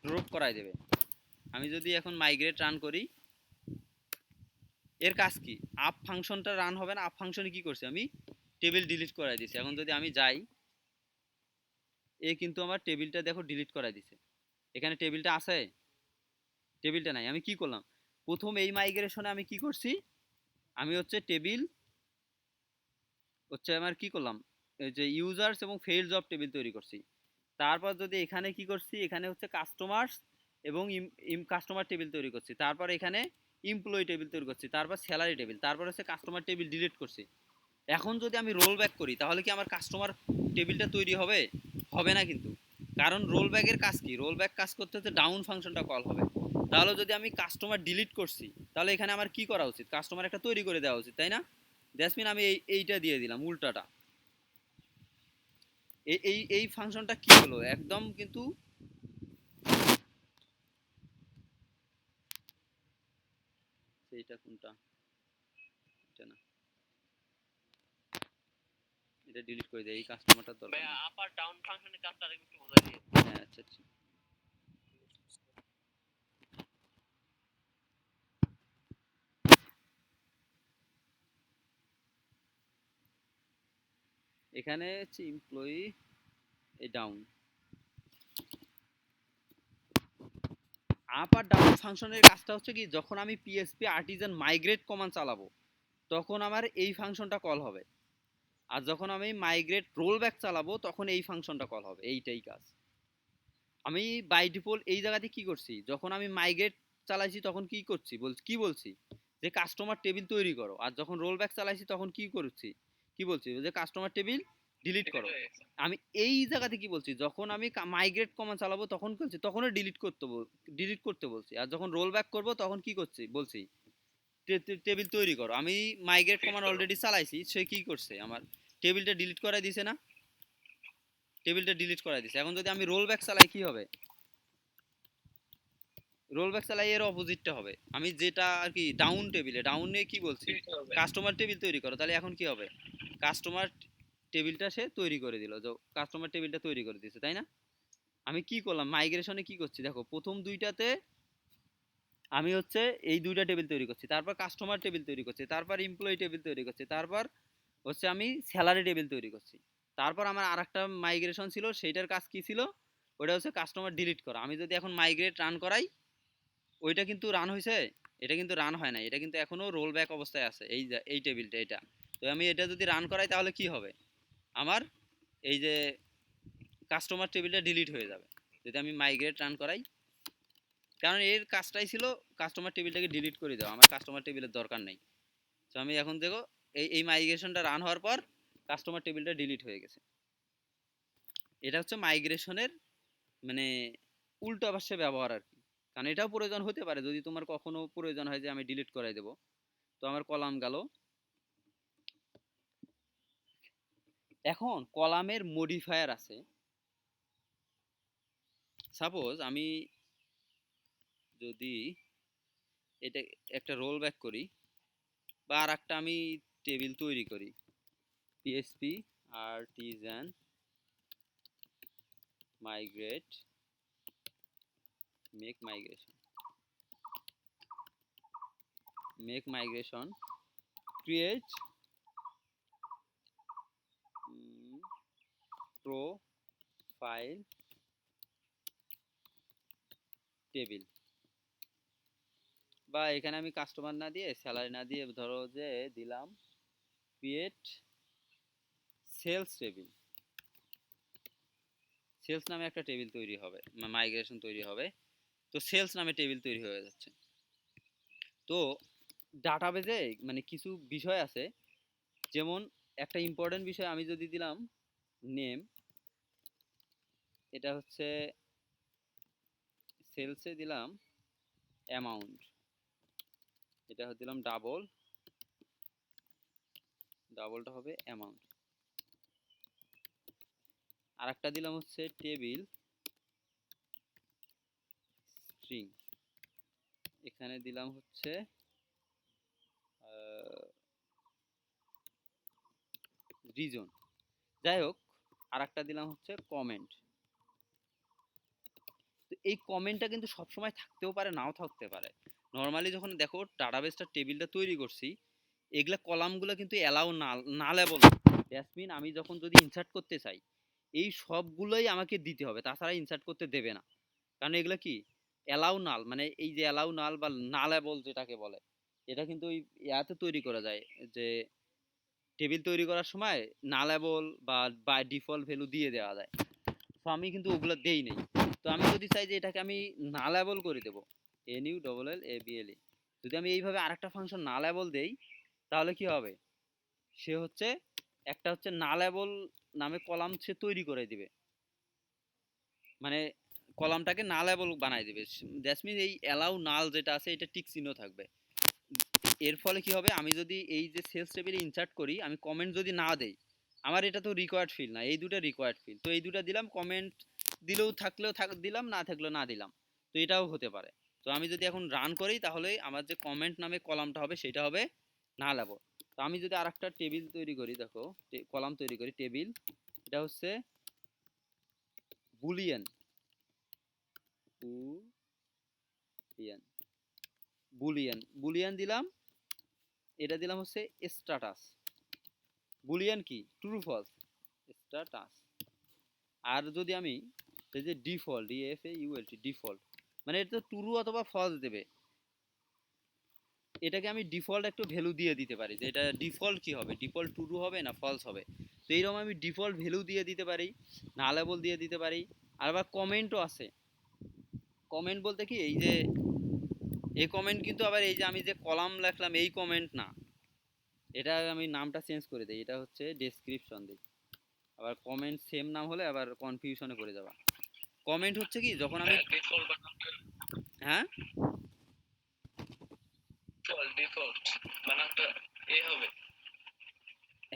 ড্রপ করাই দেবে। আমি যদি এখন মাইগ্রেট রান করি, এর কাজ কি, আপ ফাংশনটা রান হবে না, আপ ফাংশনে কি করছি আমি, টেবিল ডিলিট করাই দিছি। এখন যদি আমি যাই, এ কিন্তু আমার টেবিলটা দেখো ডিলিট করাই দিছে, এখানে টেবিলটা আছে, টেবিলটা নাই। আমি কি করলাম, প্রথম এই মাইগ্রেশনে আমি কি করছি, আমি হচ্ছে টেবিল হচ্ছে আমার কি করলাম, এই যে ইউজার্স এবং ফেইল জব টেবিল তৈরি করছি। তারপর যদি এখানে কি করছি, এখানে হচ্ছে কাস্টমার্স এবং কাস্টমার টেবিল তৈরি করছি, তারপর এখানে এমপ্লয়ি টেবিল তৈরি করছি, তারপর স্যালারি টেবিল, তারপর হচ্ছে কাস্টমার টেবিল ডিলিট করছি। এখন যদি আমি রোল ব্যাক করি তাহলে কি আমার কাস্টমার টেবিলটা তৈরি হবে? হবে না কিন্তু, কারণ রোল ব্যাকের কাজ কি? রোল ব্যাক কাজ করতে হচ্ছে ডাউন ফাংশনটা কল হবে। তাহলে যদি আমি কাস্টমার ডিলিট করছি তাহলে এখানে আমার কি করা উচিত? কাস্টমার একটা তৈরি করে দেওয়া উচিত, তাই না? দ্যাটস আমি এইটা দিয়ে দিলাম উল্টাটা। এই ফাংশনটা কি হলো একদম কিন্তু সেইটা কোনটা? এটা না, এটা ডিলিট করে দেয়, এই কাস্টমারটার দরকার ভাই নেই। আপ আর ডাউন ফাংশনের কাজটা আরেকটু বোঝাই দিন। হ্যাঁ আচ্ছা আচ্ছা। এখানে হচ্ছে এমপ্লয়ি এই ডাউন, আপ আর ডাউন ফাংশনের কাজটা হচ্ছে কি, যখন আমি পিএসপি আর্টিজান মাইগ্রেট কমান্ড চালাবো তখন আমার এই ফাংশনটা কল হবে, আর যখন আমি মাইগ্রেট রোল ব্যাক চালাবো তখন এই ফাংশনটা কল হবে। এইটাই কাজ। আমি বাই ডিফল্ট এই জায়গাতে কি করছি, যখন আমি মাইগ্রেট চালাইছি তখন কি করছি কি বলছি যে কাস্টমার টেবিল তৈরি করো, আর যখন রোল ব্যাক চালাইছি তখন কি করছি, কি বলছি যে কাস্টমার টেবিল ডিলিট করো। আমি এই জায়গাতে কি বলছি, যখন আমি মাইগ্রেট কমান্ড চালাবো তখন করছি, তখনও ডিলিট করতে বলছি, আর যখন রোল ব্যাক করবো তখন কি করছি বলছি টেবিল তৈরি করো। আমি মাইগ্রেট কমান্ড অলরেডি চালাইছি, সে কি করছে আমার টেবিলটা ডিলিট করাই দিছে না? টেবিলটা ডিলিট করাই দিছে। এখন যদি আমি রোল ব্যাক চালাই কি হবে? রোল ব্যাক চালাই এর অপোজিটটা হবে। আমি যেটা আর কি ডাউন টেবিলে ডাউনে কি বলছি কাস্টমার টেবিল তৈরি করো, তাহলে এখন কি হবে? কাস্টমার টেবিলটা সে তৈরি করে দিল, যে কাস্টমার টেবিলটা তৈরি করে দিয়েছে, তাই না? আমি কি করলাম মাইগ্রেশনে কি করছি দেখো, প্রথম দুইটাতে আমি হচ্ছে এই দুইটা টেবিল তৈরি করছি, তারপর কাস্টমার টেবিল তৈরি করছি, তারপর এমপ্লয়ি টেবিল তৈরি করছি, তারপর হচ্ছে আমি স্যালারি টেবিল তৈরি করছি। তারপর আমার আরেকটা মাইগ্রেশন ছিল, সেইটার কাজ কি ছিল? ওটা হচ্ছে কাস্টমার ডিলিট করা। আমি যদি এখন মাইগ্রেট রান করাই, ওইটা কিন্তু রান হয়েছে, এটা কিন্তু রান হয় না, এটা কিন্তু এখনো রোল ব্যাক অবস্থায় আছে, এই টেবিলটা এটা। তো আমি এটা যদি রান করাই তাহলে কি হবে? আমার এই যে কাস্টমার টেবিলটা ডিলিট হয়ে যাবে যদি আমি মাইগ্রেট রান করাই, কারণ এর কাজটাই ছিল কাস্টমার টেবিলটাকে ডিলিট করে দেওয়া, আমার কাস্টমার টেবিলের দরকার নেই। তো আমি এখন দেখো এই মাইগ্রেশনটা রান হওয়ার পর কাস্টমার টেবিলটা ডিলিট হয়ে গেছে। এটা হচ্ছে মাইগ্রেশনের মানে উল্টো পাশে ব্যবহার আর কি। কারণ এটাও প্রয়োজন হতে পারে, যদি তোমার কখনো প্রয়োজন হয় যে আমি ডিলিট করাই দেবো, তো আমার কলাম গেল। এখন কলামের মডিফায়ার আছে। সাপোজ আমি যদি এটা একটা রোল ব্যাক করি, বা আর একটা আমি টেবিল তৈরি করি, PSP Artisan migrate make migration create profile table, বা এখানে আমি কাস্টমার না দিয়ে স্যালারি না দিয়ে ধরো যে দিলাম ক্রিয়েট সেলস টেবিল। সেলস নামে একটা টেবিল তৈরি হবে, মাইগ্রেশন তৈরি হবে। তো সেলস নামে টেবিল তৈরি হয়ে যাচ্ছে। তো ডাটাবেজে মানে কিছু বিষয় আছে, যেমন একটা ইম্পর্টেন্ট বিষয় আমি যদি দিলাম নেম, এটা হচ্ছে সেলসে দিলাম অ্যামাউন্ট, এটা দিলাম ডাবলটা হবে অ্যামাউন্ট। আর একটা দিলাম হচ্ছে টেবিল স্ট্রিং, এখানে দিলাম হচ্ছে রিজন। যাই হোক, আর একটা দিলাম হচ্ছে কমেন্ট। তো এই কমেন্টটা কিন্তু সবসময় থাকতেও পারে নাও থাকতে পারে। নর্মালি যখন দেখো ডাটাবেসটা টেবিলটা তৈরি করছি, এগুলা কলামগুলো কিন্তু অ্যালাউ না লেবল। দ্যাটস মিন আমি যখন যদি ইনসার্ট করতে চাই এই সবগুলোই আমাকে দিতে হবে, তাছাড়া ইনসার্ট করতে দেবে না। কারণ এগুলো কি অ্যালাউ নাল, মানে এই যে অ্যালাউ নাল বা নালেবল যেটাকে বলে, এটা কিন্তু ওই ইয়াতে তৈরি করা যায়, যে টেবিল তৈরি করার সময় নালেবল বা বাই ডিফল্ট ভ্যালু দিয়ে দেওয়া যায়। তো আমি কিন্তু ওগুলো দেই নেই। তো তো আমি যদি চাই যে এটাকে আমি নালেবল করে দেবো, NULLABLE, যদি আমি এইভাবে আরেকটা ফাংশন নালেবল দেই তাহলে কি হবে, সে হচ্ছে একটা হচ্ছে নালেবল নামে কলাম সে তৈরি করে দিবে, মানে কলামটাকে নালেবল বানাই দিবে। দ্যাটস মিন এই অ্যালাউ নাল যেটা আছে এটা টিক চিহ্ন থাকবে। এর ফলে কি হবে, আমি যদি এই যে সেলস টেবিলে ইনসার্ট করি, আমি কমেন্ট যদি না দেই, আমার এটা তো রিকোয়ার্ড ফিল্ড না, এই দুটো রিকোয়ার্ড ফিল্ড, তো এই দুটো দিলাম, কমেন্ট দিলেও থাকলেও দিলাম, না থাকলেও না দিলাম, তো এটাও হতে পারে। তো আমি যদি এখন রান করি তাহলে আমার যে কমেন্ট নামে কলামটা হবে সেটা হবে নালেবল। তো আমি যদি আর একটা টেবিল তৈরি করি, দেখো কলাম তৈরি করি টেবিল, এটা হচ্ছে বুলিয়ান, বুলিয়ান, বুলিয়ান, বুলিয়ান দিলাম, এটা দিলাম হচ্ছে স্ট্যাটাস। বুলিয়ান কি, ট্রু ফলস, স্ট্যাটাস। আর যদি আমি এই যে ডিফল্ট, DFAULT, ডিফল্ট, মানে এটা তো ট্রু অথবা ফলস দেবে, এটাকে আমি ডিফল্ট একটু ভ্যালু দিয়ে দিতে পারি যে এটা ডিফল্ট কি হবে, ডিফল্ট ট্রু হবে না ফলস হবে। তো এইরকম আমি ডিফল্ট ভ্যালু দিয়ে দিতে পারি, নালেবল দিয়ে দিতে পারি। আর আবার কমেন্টও আছে। কমেন্ট বলতে কি, এই যে এই কমেন্ট কিন্তু আবার এই যে আমি যে কলাম লিখলাম এই কমেন্ট না, এটা আমি নামটা চেঞ্জ করে দিই, এটা হচ্ছে ডেসক্রিপশন দিই। আবার কমেন্ট সেম নাম হলে আবার কনফিউশনে পড়ে যাবা। কমেন্ট হচ্ছে কি, যখন আমি ডিফল্ট বানানটা হ্যাঁ ডিফল্ট বানানটা এ হবে।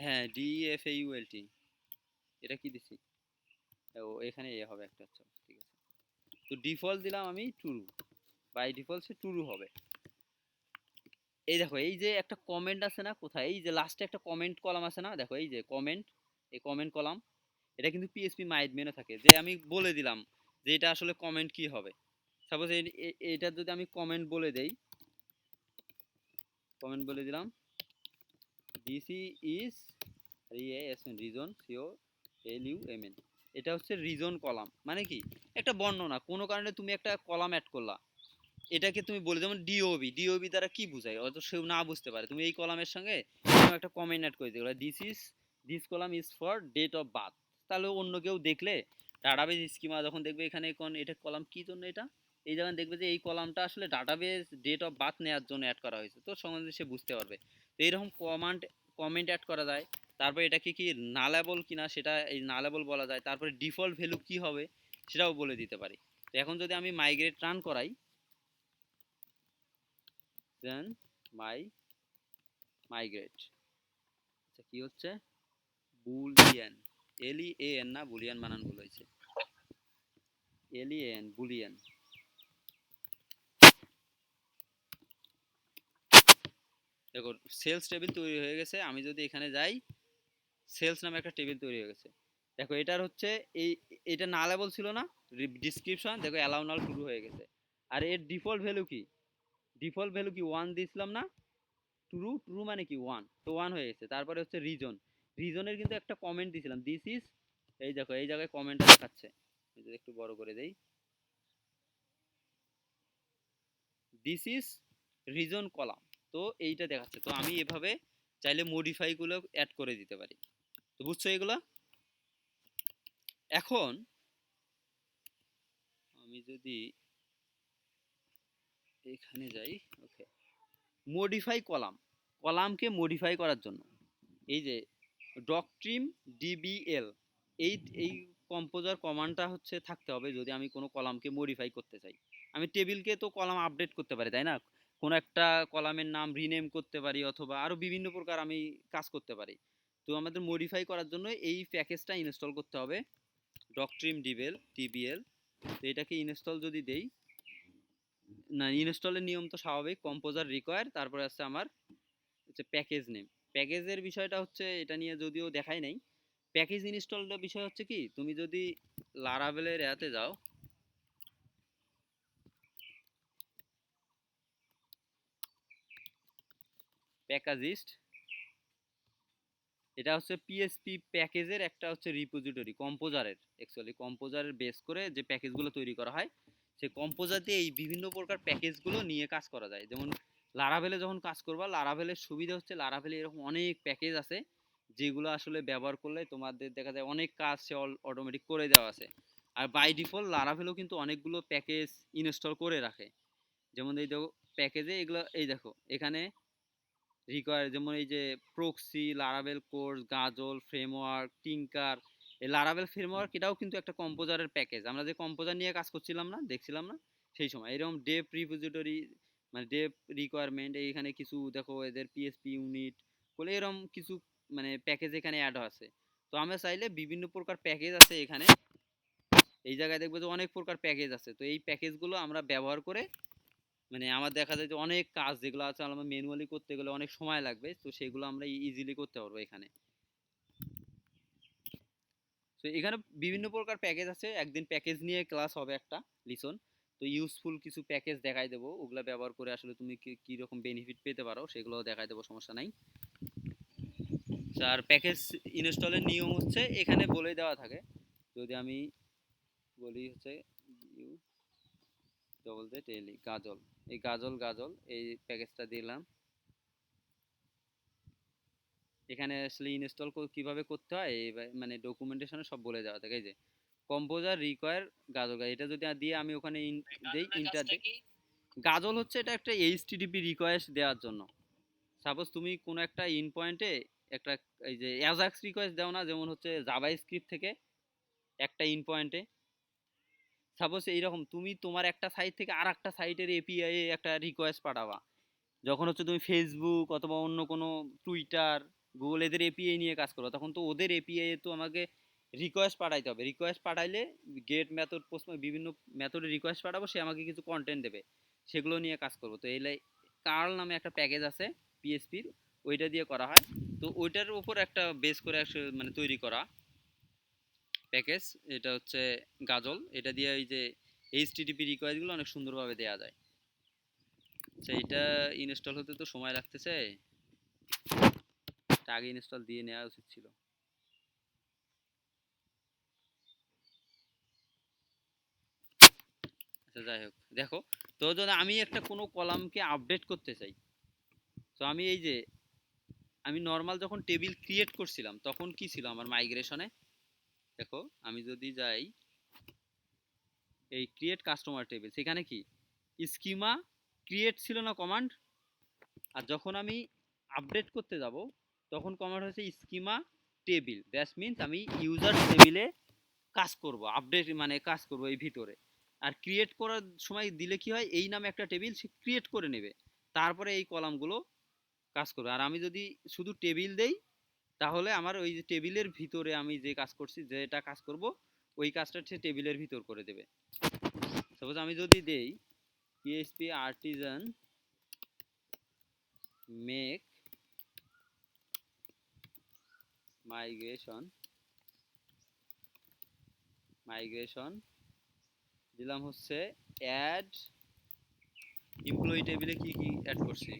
হ্যাঁ DFAULT, এটা কি দিছি, ও এখানে এ হবে একটা, আচ্ছা ঠিক আছে। তো ডিফল্ট দিলাম আমি ট্রু, বাই ডিফল্ট সে ট্রু হবে। এই দেখো এই যে একটা কমেন্ট আছে না কোথায়, এই যে লাস্টে একটা কমেন্ট কলাম আছে না, দেখো এই যে কমেন্ট, এই কমেন্ট কলাম, এটা কিন্তু PHP মাইড মেনে থাকে, যে আমি বলে দিলাম যে এটা আসলে কমেন্ট কি হবে। সাপোজ এটা যদি আমি কমেন্ট বলে দেই, কমেন্ট বলে দিলাম দিস ইজ রিজন COLUMN, এটা হচ্ছে রিজন কলাম, মানে কি একটা বর্ণনা, কোনো কারণে তুমি একটা কলাম অ্যাড করলা, এটাকে তুমি বলে, যেমন ডিওবি দ্বারা কি বোঝায়, হয়তো সেও না বুঝতে পারে, তুমি এই কলামের সঙ্গে তুমি একটা কমেন্ট অ্যাড করে দিলে this column is for date of birth, তাহলে অন্য কেউ দেখলে ডাটাবেজ স্কিমা যখন দেখবে এখানে কোন এটা কলাম কি জন্য, এটা এই যখন দেখবে যে এই কলামটা আসলে ডাটাবেজ ডেট অফ বার্থ নেওয়ার জন্য অ্যাড করা হয়েছে, তো সঙ্গে সে বুঝতে পারবে। তো এইরকম কমেন্ট অ্যাড করা যায়। তারপরে এটাকে কি নালেবল কিনা সেটা এই নালেবল বলা যায়, তারপরে ডিফল্ট ভ্যালু কি হবে সেটাও বলে দিতে পারি। তো এখন যদি আমি মাইগ্রেট রান করাই, দেন মাইগ্রেট, আচ্ছা কি হচ্ছে, বুলিয়ান, LEAN না, বুলিয়ান বানান ভুল হয়েছে, LEAN বুলিয়ান। দেখো সেলস টেবিল তৈরি হয়ে গেছে, আমি যদি এখানে যাই, সেলস নামে একটা টেবিল তৈরি হয়ে গেছে। দেখো এটার হচ্ছে এই, এটা নালেবল ছিল না, ডিসক্রিপশন, দেখো অ্যালাউ নাল শুরু হয়ে গেছে। আর এর ডিফল্ট ভ্যালু কি, ডিফল্ট ভ্যালু কি 1 দিয়েছিলাম না, ট্রু মানে কি 1, তো 1 হয়ে গেছে। তারপরে হচ্ছে রিজনের কিন্তু একটা কমেন্ট দিয়েছিলাম, দিস ইজ, এই দেখো এই জায়গায় কমেন্টটা দেখাচ্ছে, যদি একটু বড় করে দেই, দিস ইজ রিজন কলাম, তো এইটা দেখাচ্ছে। তো আমি এভাবে চাইলে মডিফাই গুলো অ্যাড করে দিতে পারি। তো বুঝছো এগুলা। এখন আমি যদি এখানে যাই, ওকে, মডিফাই কলাম, কলামকে মডিফাই করার জন্য এই যে ডকট্রিম DBL, এই এই কম্পোজার কমান্ডটা হচ্ছে থাকতে হবে যদি আমি কোনো কলামকে মডিফাই করতে চাই। আমি টেবিলকে তো কলাম আপডেট করতে পারি তাই না, কোনো একটা কলামের নাম রিনেম করতে পারি, অথবা আরও বিভিন্ন প্রকার আমি কাজ করতে পারি। তো আমাদের মডিফাই করার জন্য এই প্যাকেজটা ইনস্টল করতে হবে, ডকট্রিম DBL। তো এটাকে ইনস্টল যদি দেই, না ইনস্টলের নিয়ম তো স্বাভাবিক, কম্পোজার রিকোয়ার, তারপরে আছে আমার হচ্ছে প্যাকেজ নেম। প্যাকেজের বিষয়টা হচ্ছে এটা নিয়ে যদিও দেখাই নাই, প্যাকেজ ইনস্টলটা বিষয় হচ্ছে কি, তুমি যদি লারাভেলের এতে যাও, প্যাকেজিস্ট, এটা হচ্ছে PHP প্যাকেজের একটা হচ্ছে রিপোজিটরি, কম্পোজারের, অ্যাকচুয়ালি কম্পোজারের বেস করে যে প্যাকেজগুলো তৈরি করা হয়, সেই কম্পোজার দিয়ে এই বিভিন্ন প্রকার প্যাকেজগুলো নিয়ে কাজ করা যায়। যেমন লারাভেলে যখন কাজ করবা, লারাভেলের সুবিধা হচ্ছে লারাভেলে এরকম অনেক প্যাকেজ আছে যেগুলো আসলে ব্যবহার করলে তোমাদের দেখা যায় অনেক কাজ সে অটোমেটিক করে দেওয়া আছে। আর বাই ডিফল্ট লারাভেলও কিন্তু অনেকগুলো প্যাকেজ ইনস্টল করে রাখে। যেমন এই দেখো প্যাকেজে এগুলো, এই দেখো এখানে রিকোয়ার, যেমন এই যে প্রক্সি, লারাভেল কোর্স, গাজল ফ্রেমওয়ার্ক, টিঙ্কার। এই লারাভেল ফ্রেমওয়ার্ক এটাও কিন্তু একটা কম্পোজারের প্যাকেজ। আমরা যে কম্পোজার নিয়ে কাজ করছিলাম না, দেখছিলাম না সেই সময়, এরকম ডেপ রিপোজিটরি মানে ডেপ রিকোয়ারমেন্ট, এইখানে কিছু দেখো এদের পিএসপি ইউনিট বলে এরকম কিছু মানে প্যাকেজ এখানে অ্যাড আছে। তো আমরা চাইলে বিভিন্ন প্রকার প্যাকেজ আছে এখানে, এই জায়গায় দেখবো যে অনেক প্রকার প্যাকেজ আছে। তো এই প্যাকেজগুলো আমরা ব্যবহার করে মানে আমার দেখা যায় যে অনেক কাজ যেগুলো আছে আমরা ম্যানুয়ালি করতে গেলে অনেক সময় লাগবে, তো সেগুলো আমরা ইজিলি করতে পারবো এখানে। তো এখানে বিভিন্ন প্রকার প্যাকেজ আছে, একদিন প্যাকেজ নিয়ে ক্লাস হবে একটা লিসন। তো ইউজফুল কিছু প্যাকেজ দেখাই দেবো, ওগুলা ব্যবহার করে আসলে তুমি কি রকম বেনিফিট পেতে পারো সেগুলো দেখাই দেবো, সমস্যা নাই। আর প্যাকেজ ইনস্টলের নিয়ম হচ্ছে এখানে বলে দেওয়া থাকে। যদি আমি বলি হচ্ছে ইউ ডবল জে টেলি গাজল, এই গাজল গাজল এই প্যাকেজটা দিলাম। এখানে আসলে ইনস্টল কিভাবে করতে হয় এই মানে ডকুমেন্টেশনে সব বলে দেওয়া থাকে। এই যে কম্পোজার রিকোয়ার গাজল, এটা যদি দিয়ে আমি ওখানে দেই গাজলের ইন্টার কাজটা দিই। কি? গাজল হচ্ছে এটা একটা এইচটিটিপি রিকোয়েস্ট দেওয়ার জন্য। সাপোজ তুমি কোনো একটা ইন পয়েন্টে একটা এই যে অ্যাজাক্স রিকোয়েস্ট দাও না, যেমন হচ্ছে জাভা স্ক্রিপ্ট থেকে একটা ইন পয়েন্টে, সাপোজ এইরকম তুমি তোমার একটা সাইট থেকে আর একটা সাইটের এপিআই একটা রিকোয়েস্ট পাঠাবা, যখন হচ্ছে তুমি ফেসবুক অথবা অন্য কোনো টুইটার, গুগল এদের এপিআই নিয়ে কাজ করো, তখন তো ওদের এপিআই তো আমাকে রিকোয়েস্ট পাঠাইতে হবে। রিকোয়েস্ট পাঠাইলে গেট মেথড পোস্ট বিভিন্ন মেথডে রিকোয়েস্ট পাঠাবো, সে আমাকে কিছু কন্টেন্ট দেবে, সেগুলো নিয়ে কাজ করবো। তো এই কার্ল নামে একটা প্যাকেজ আছে পিএসপির, ওইটা দিয়ে করা হয়। তো ওইটার উপর একটা বেস করে মানে তৈরি করা প্যাকেজ, এটা হচ্ছে গাজল। এটা দিয়ে এই যে এইচটিটিপি রিকোয়েস্টগুলো অনেক সুন্দরভাবে দেওয়া যায়। সেইটা ইনস্টল হতে তো সময় লাগতেছে, আগে ইনস্টল দিয়ে নেওয়া উচিত ছিল। আচ্ছা যাই হোক, দেখো তো যদি আমি একটা কোনো কলামকে আপডেট করতে চাই, তো আমি এই যে আমি নর্মাল যখন টেবিল ক্রিয়েট করছিলাম তখন কি ছিল আমার মাইগ্রেশনে, দেখো আমি যদি যাই এই ক্রিয়েট কাস্টমার টেবিল, সেখানে কি স্কিমা ক্রিয়েট ছিল না কমান্ড, আর যখন আমি আপডেট করতে যাব তখন কমান্ড হচ্ছে স্কিমা টেবিল। দ্যাটস মিনস আমি ইউজার টেবিলে কাজ করব, আপডেট মানে কাজ করব এই ভিতরে। আর ক্রিয়েট করার সময় দিলে কি হয়, এই নামে একটা টেবিল সে ক্রিয়েট করে নেবে, তারপরে এই কলামগুলো কাজ করবে। আর আমি যদি শুধু টেবিল দেই তাহলে আমার ওই যে টেবিলের ভিতরে আমি যে কাজ করছি, যেটা কাজ করব ওই কাজটা সে টেবিলের ভিতর করে দেবে। সাপোজ আমি যদি দেই PHP artisan make migration, migration দিলাম হচ্ছে অ্যাড এমপ্লয়ি টেবিলে কি কি অ্যাড করছি,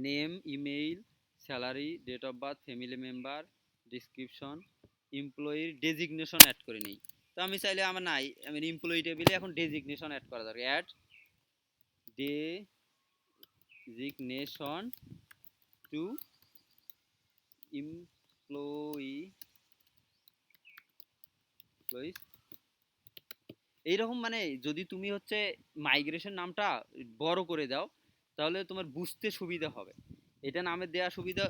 name, email, salary, date of birth, family member, description, এমপ্লয়ির ডেজিগনেশন অ্যাড করে নিই। তো আমি চাইলে আমার নাই, আমি এমপ্লয়ি টেবিলে এখন ডেজিগনেশন অ্যাড করা দরকার। অ্যাড ডেজিগনেশন টু এমপ্লয়ি, এইরকম মানে যদি তুমি হচ্ছে মাইগ্রেশন নামটা বড় করে দাও তাহলে তোমার বুঝতে সুবিধা হবে। এটা নামে দেওয়া সুবিধা,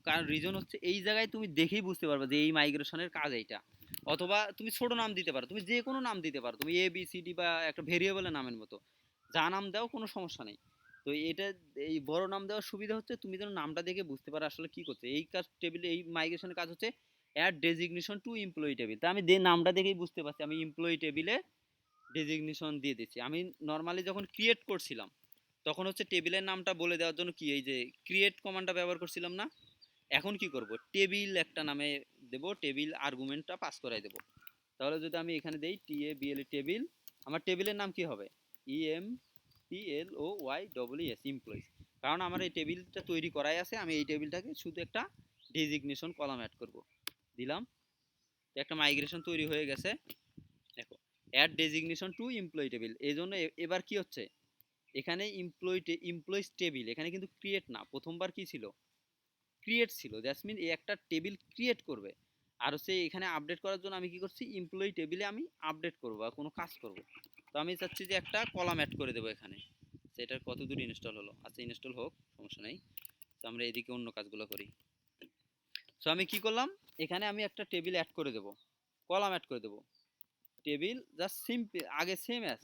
কারণ রিজন হচ্ছে এই জায়গায় তুমি দেখেই বুঝতে পারবে যে এই মাইগ্রেশনের কাজ এইটা। অথবা তুমি ছোট নাম দিতে পারো, তুমি যে কোনো নাম দিতে পারো, তুমি ABCD বা একটা ভেরিয়েবলের নামের মতো যা নাম দাও কোনো সমস্যা নেই। তো এটা এই বড় নাম দেওয়ার সুবিধা হচ্ছে তুমি যেন নামটা দেখে বুঝতে পারো আসলে কি করছে এই কাজ টেবিলে। এই মাইগ্রেশনের কাজ হচ্ছে add designation to employee table. তা আমি নামটা দেখেই বুঝতে পারছি আমি এমপ্লয়ি টেবিলে ডেজিগনেশন দিয়ে দিচ্ছি। আমি নর্মালি যখন ক্রিয়েট করছিলাম তখন হচ্ছে টেবিলের নামটা বলে দেওয়ার জন্য কি এই যে ক্রিয়েট কমান্ডটা ব্যবহার করছিলাম না, এখন কি করব টেবিল একটা নামে দেব, টেবিল আর্গুমেন্টটা পাস করাই দেব। তাহলে যদি আমি এখানে দেই TABL টেবিল, আমার টেবিলের নাম কি হবে EMPLOYES এমপ্লয়িজ, কারণ আমার এই টেবিলটা তৈরি করাই আছে। আমি এই টেবিলটাকে শুধু একটা ডেজিগনেশন কলাম অ্যাড করব, দিলাম। একটা মাইগ্রেশন তৈরি হয়ে গেছে। দেখো add designation to employee table, এই জন্য এবার কি হচ্ছে এখানে এমপ্লয়িজ টেবিল, এখানে কিন্তু ক্রিয়েট না, প্রথমবার কি ছিল ক্রিয়েট ছিল। দ্যাটস মিন এই একটা টেবিল ক্রিয়েট করবে। আর হচ্ছে এখানে আপডেট করার জন্য আমি কি করছি, এমপ্লয়ি টেবিলে আমি আপডেট করব বা কোনো কাজ করব। তো আমি চাচ্ছি যে একটা কলাম অ্যাড করে দেবো এখানে। সেটার কত দূর ইনস্টল হলো, আচ্ছা ইনস্টল হোক, সমস্যা নেই। তো আমরা এদিকে অন্য কাজগুলো করি। সো আমি কি করলাম, এখানে আমি একটা টেবিল অ্যাড করে দেবো, কলাম অ্যাড করে দেবো। টেবিল জাস্ট সিম্পল আগে সেম অ্যাজ,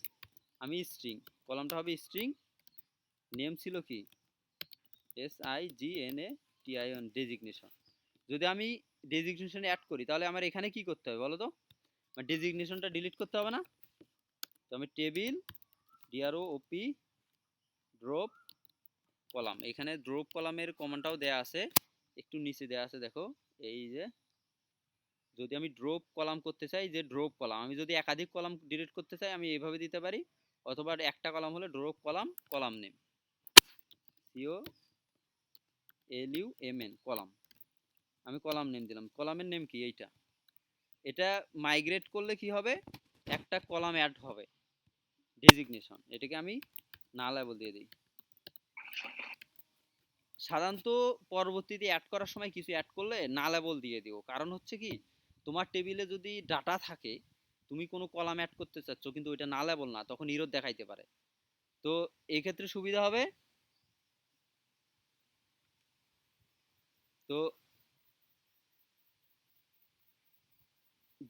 আমি স্ট্রিং, কলামটা হবে স্ট্রিং, নেম ছিল কি SIGNATION ডেজিগনেশন। যদি আমি ডেজিগনেশন অ্যাড করি তাহলে আমার এখানে কি করতে হবে বলো তো, ডেজিগনেশনটা ডিলিট করতে হবে না? তো আমি টেবিল DROP ড্রপ কলাম, এখানে ড্রপ কলামের কমান্ডটাও দেয়া আছে, একটু নিচে দেয়া আছে দেখো। এই যে যদি আমি ড্রপ কলাম করতে চাই, যে ড্রপ কলাম, আমি যদি একাধিক কলাম ডিলিট করতে চাই আমি এইভাবে দিতে পারি, অথবা একটা কলাম হলে drop column, column name COLUMN column, আমি কলাম নেম দিলাম। কলামের নেম কি এইটা, এটা মাইগ্রেট করলে কি হবে, একটা কলাম অ্যাড হবে ডেজিগনেশন, এটাকে আমি না লেবেল দিয়ে দিই। সাধারণত পরবর্তীতে অ্যাড করার সময় কিছু অ্যাড করলে না লেবেল দিয়ে দিও, কারণ হচ্ছে কি, তোমার টেবিলে যদি ডাটা থাকে, তুমি কোনো কলাম অ্যাড করতে চাচ্ছ কিন্তু ওইটা না লেবেল না, তখন ইরর দেখাইতে পারে। তো এই ক্ষেত্রে সুবিধা হবে, তো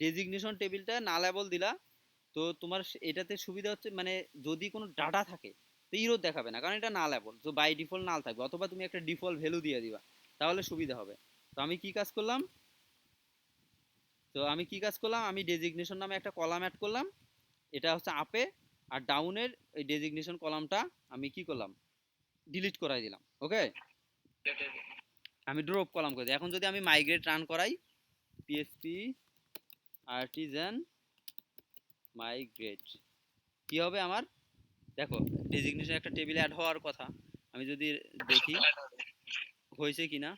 ডেজিগনেশন টেবিলটা না লেবেল দিলা, তো তোমার এটাতে সুবিধা হচ্ছে, যদি কোনো ডাটা থাকে তো ইরর দেখাবে না, কারণ এটা না লেবেল, তো বাই ডিফল্ট নাল থাকবে, অথবা তুমি একটা ডিফল্ট ভ্যালু দিয়ে দিবা, তাহলে সুবিধা হবে। তো আমি কি কাজ করলাম, আমি ডেজিগনেশন নামে একটা কলাম অ্যাড করলাম, এটা হচ্ছে আপে, আর ডাউনের এই ডেজিগনেশন কলামটা আমি কি করলাম, ডিলিট করাই দিলাম। ওকে, আমি ড্রপ কলাম করে দিই। এখন যদি আমি মাইগ্রেট রান করাই, পিএসপি আর্টিজান মাইগ্রেট, কি হবে আমার, দেখো ডেজিগনেশন একটা টেবিল অ্যাড হওয়ার কথা, আমি যদি দেখি হয়েছে কিনা,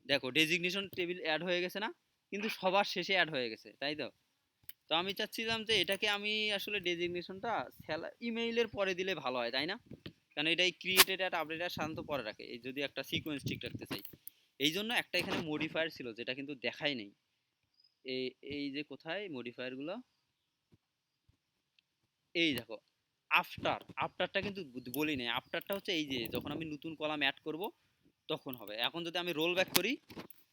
দেখো ডেজিগনেশন টেবিল অ্যাড হয়ে গেছে না, কিন্তু সবার শেষে অ্যাড হয়ে গেছে, তাই তো। তো আমি চাচ্ছিলাম যে এটাকে আমি আসলে ডেজিগনেশনটা ইমেইলের পরে দিলে ভালো হয়, তাই না? কারণ এটাই ক্রিয়েটেড অ্যাট আপডেট আর শান্ত পরে রাখে, এই যদি একটা সিকোয়েন্স ঠিক রাখতে চাই, এই জন্য একটা এখানে মডিফায়ার ছিল যেটা কিন্তু দেখাই নেই। এই এই যে কোথায় মডিফায়ারগুলো, এই দেখো আফটারটা কিন্তু বলি নাই, আফটারটা হচ্ছে এই যে যখন আমি নতুন কলাম অ্যাড করব তখন হবে। এখন যদি আমি রোল ব্যাক করি,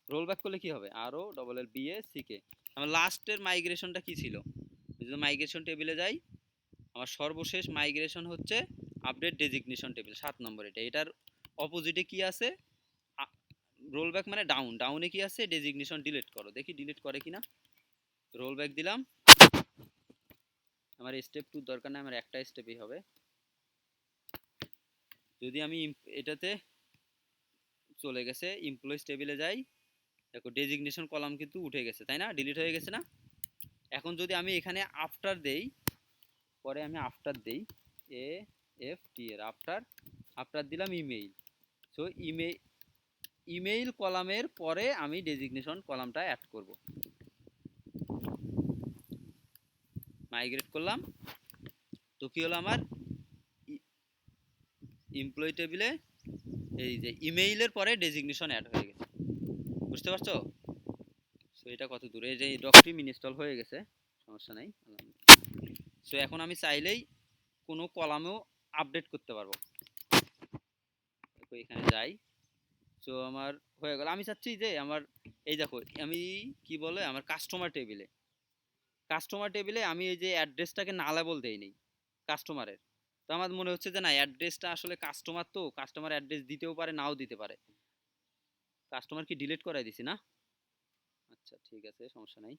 রোল ব্যাক করলে কি হবে, ROLLBACK, আমার লাস্টের মাইগ্রেশনটা কি ছিল, যদি মাইগ্রেশন টেবিলে যাই, আমার সর্বশেষ মাইগ্রেশন হচ্ছে আপডেট ডেজিগনেশন টেবিল 7 নম্বর, এটার অপোজিটে কি আছে, রোল ব্যাক মানে ডাউন, ডাউনে কি আছে, ডেজিগনেশন ডিলিট করো, দেখি ডিলিট করে কিনা। রোল ব্যাক দিলাম, আমার স্টেপ 2 দরকার নেই, আমার একটা স্টেপই হবে। যদি আমি এটাতে চলে গেছে, এমপ্লয়িজ টেবিলে যাই, দেখো ডেজিগনেশন কলাম কিন্তু উঠে গেছে, তাই না, ডিলিট হয়ে গেছে না। এখন যদি আমি এখানে আফটার দেই, পরে আমি আফটার দেই, AFT এর আফটার, আফটার দিলাম ইমেইল। সো ইমেইল কলামের পরে আমি ডেজিগনেশন কলামটা অ্যাড করব, মাইগ্রেট করলাম। তো কি হলো আমার, এমপ্লয়ি টেবিলে এই যে ইমেইলের পরে ডেজিগনেশন অ্যাড হয়ে গেছে, বুঝতে পারছো? সো এটা কত দূরে, এই যে ডকটিম ইনস্টল হয়ে গেছে, সমস্যা নাই। সো এখন আমি চাইলেই কোনো কলামেও আপডেট করতে পারবো, এখানে যাই। সো আমার হয়ে গেল, আমি চাচ্ছি যে আমার, এই দেখো আমি কি বলে, আমার কাস্টমার টেবিলে আমি এই যে অ্যাড্রেসটাকে না লেবেল দেইনি কাস্টমারের, তো আমার মনে হচ্ছে যে না, অ্যাড্রেসটা আসলে কাস্টমার, তো কাস্টমার অ্যাড্রেস দিতেও পারে নাও দিতে পারে, কাস্টমার কি ডিলিট করাই দিছি না, আচ্ছা ঠিক আছে সমস্যা নাই।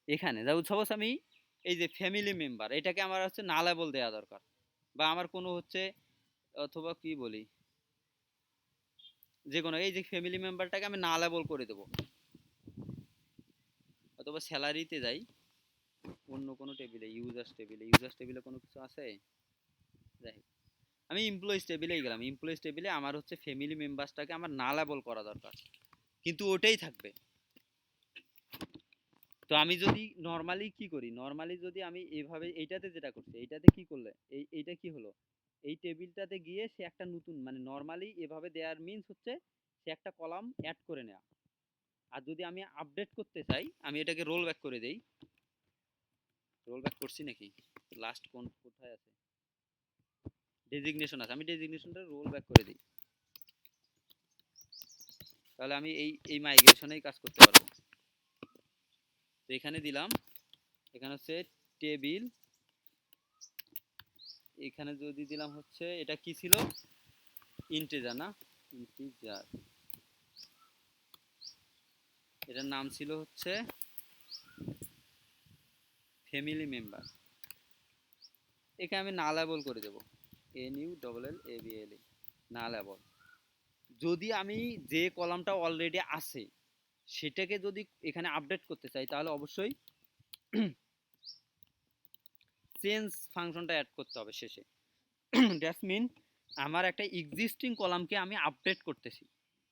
এখানে যাও, সাপোজ আমি এই যে ফ্যামিলি মেম্বার, এটাকে আমার হচ্ছে না লেবেল দেওয়া দরকার, বা আমার কোনো হচ্ছে, অথবা কি বলি, যে কোনো এই যে ফ্যামিলি মেম্বারটাকে আমি না লেবেল করে দেবো, অথবা স্যালারিতে যাই, অন্য কোনো টেবিলে, ইউজার্স টেবিলে কোনো কিছু আছে, যাই হোক, আমি এমপ্লয়িজ টেবিলেই গেলাম, এমপ্লয়িজ টেবিলে আমার হচ্ছে ফ্যামিলি মেম্বারসটাকে আমার না লেবেল করা দরকার, কিন্তু ওটাই থাকবে। তো আমি যদি নর্মালি কি করি, নর্মালি যদি আমি এইভাবে, এইটাতে যেটা করছি, এইটাতে কি করলে এইটা কি হলো, এই টেবিলটাতে গিয়ে সে একটা নতুন, নর্মালি এভাবে দেওয়ার মিন্স হচ্ছে সে একটা কলাম অ্যাড করে নেওয়া, আর যদি আমি আপডেট করতে চাই, আমি এটাকে রোল ব্যাক করে দেই। রোল ব্যাক করছি নাকি, লাস্ট কোথায় আছে, ডেজিগনেশন আছে, আমি ডেজিগনেশনটা রোল ব্যাক করে দিই। তাহলে আমি এই মাইগ্রেশনেই কাজ করতে পারবো। তো এখানে দিলাম, এখানে হচ্ছে টেবিল, এখানে যদি দিলাম হচ্ছে এটা কি ছিল, ইন্টিজার না, ইন্টিজার, এটার নাম ছিল হচ্ছে ফ্যামিলি মেম্বার। এখানে আমি না লেবল করে দেবো, NULLABLE, না লেবল। যদি আমি যে কলামটা অলরেডি আছে সেটাকে যদি এখানে আপডেট করতে চাই, তাহলে অবশ্যই চেঞ্জ ফাংশনটা অ্যাড করতে হবে শেষে। দ্যাটস মিন আমার একটা এক্সিস্টিং কলামকে আমি আপডেট করতেছি,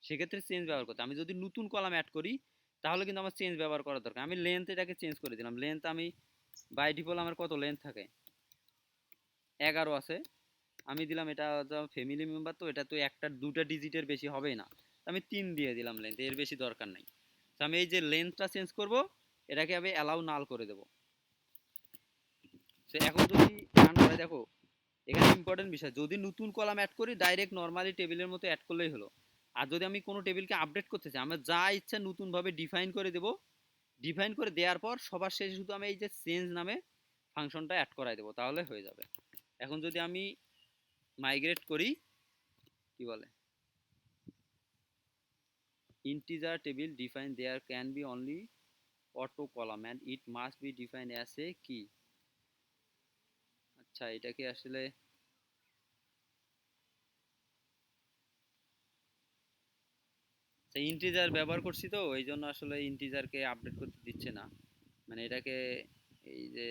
সেক্ষেত্রে চেঞ্জ ব্যবহার করতে। আমি যদি নতুন কলাম অ্যাড করি তাহলে কিন্তু আমার চেঞ্জ ব্যবহার করা দরকার। আমি লেন্থ এটাকে চেঞ্জ করে দিলাম, লেন্থ আমি বাই ডিফল্ট আমার কত লেন্থ থাকে, 11 আছে, আমি দিলাম এটা ফ্যামিলি মেম্বার, তো এটা তো একটা দুটা ডিজিটের বেশি হবেই না, আমি 3 দিয়ে দিলাম লেন্থ, এর বেশি দরকার নাই। তো আমি এই যে লেন্থটা চেঞ্জ করব, এটাকে আমি অ্যালাউ নাল করে দেবো। সো এখন যদি রান করে দেখো, এখানে ইম্পর্টেন্ট বিষয়, যদি নতুন কলাম অ্যাড করি ডাইরেক্ট নর্মালি টেবিলের মতো অ্যাড করলেই হলো। আর যদি আমি কোনো টেবিলকে আপডেট করতে চাই, আমার যা ইচ্ছা নতুনভাবে ডিফাইন করে দেবো, ডিফাইন করে দেওয়ার পর সবার শেষে শুধু আমি এই যে চেঞ্জ নামে ফাংশনটা অ্যাড করাই দেবো, তাহলে হয়ে যাবে। এখন যদি আমি মাইগ্রেট করি, কি বলে, integer table define there can be only auto column and it must be defined as a key। আচ্ছা, এটাকে আসলে ইন্টিজার ব্যবহার করছি, তো এই জন্য আসলে ইন্টিজারকে আপডেট করতে দিচ্ছে না, মানে এটাকে এই যে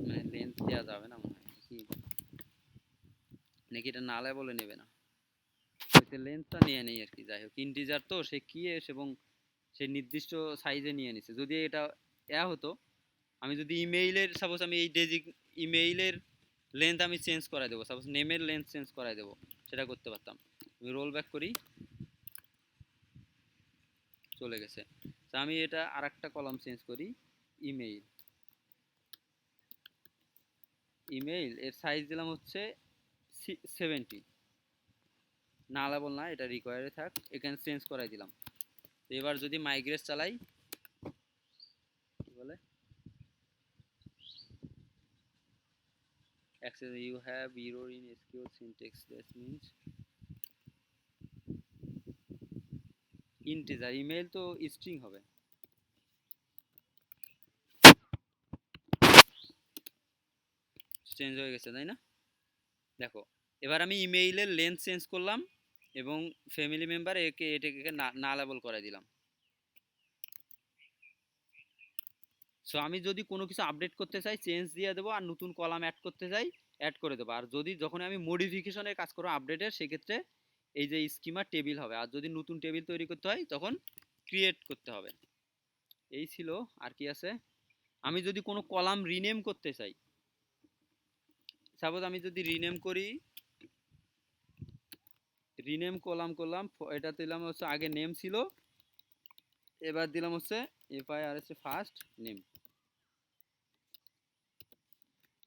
মানে লেন্থ দেওয়া যাবে না মনে হয়, কি নাকি এটা নালে বলে নেবে না, লেন্থটা নিয়ে নেই আর কি। যাই হোক, ইন্টিজার তো সে কি এবং সে নির্দিষ্ট সাইজে নিয়ে নিছে। যদি এটা হতো, আমি যদি ইমেইলের সাপোজ আমি এই ইমেইলের লেন্থ আমি চেঞ্জ করাই দেবো, সাপোজ নেমের লেন্থ চেঞ্জ করাই দেবো, সেটা করতে পারতাম। আমি রোল ব্যাক করি, চলে গেছে। তো আমি এটা আর একটা কলাম চেঞ্জ করি, ইমেইল, ইমেইল এর সাইজ দিলাম হচ্ছে 70, না লেবল না, এটা রিকোয়ারে থাক, এখানে চেঞ্জ করাই দিলাম। তো এবার যদি মাইগ্রেট চালাই, কি বলে, access you have error in SQL syntax, that means integer, email তো স্ট্রিং হবে। চেঞ্জ হয়ে গেছে তাই না, দেখো। এবার আমি ইমেইলের লেন্থ চেঞ্জ করলাম এবং ফ্যামিলি মেম্বার এটাকে না লেবল করে দিলাম। সো আমি যদি কোনো কিছু আপডেট করতে চাই চেঞ্জ দিয়ে দেবো, আর নতুন কলাম অ্যাড করতে চাই অ্যাড করে দেবো। আর যদি যখন আমি মডিফিকেশনের কাজ করবো আপডেটের, সেক্ষেত্রে এই যে স্কিমার টেবিল হবে, আর যদি নতুন টেবিল তৈরি করতে হয় তখন ক্রিয়েট করতে হবে। এই ছিল। আর কি আছে, আমি যদি কোনো কলাম রিনেম করতে চাই, সাপোজ আমি যদি রিনেম করি, রিনেম কলাম করলাম, এটা দিলাম হচ্ছে আগে নেম ছিল, এবার দিলাম হচ্ছে FIRS ফার্স্ট নেম।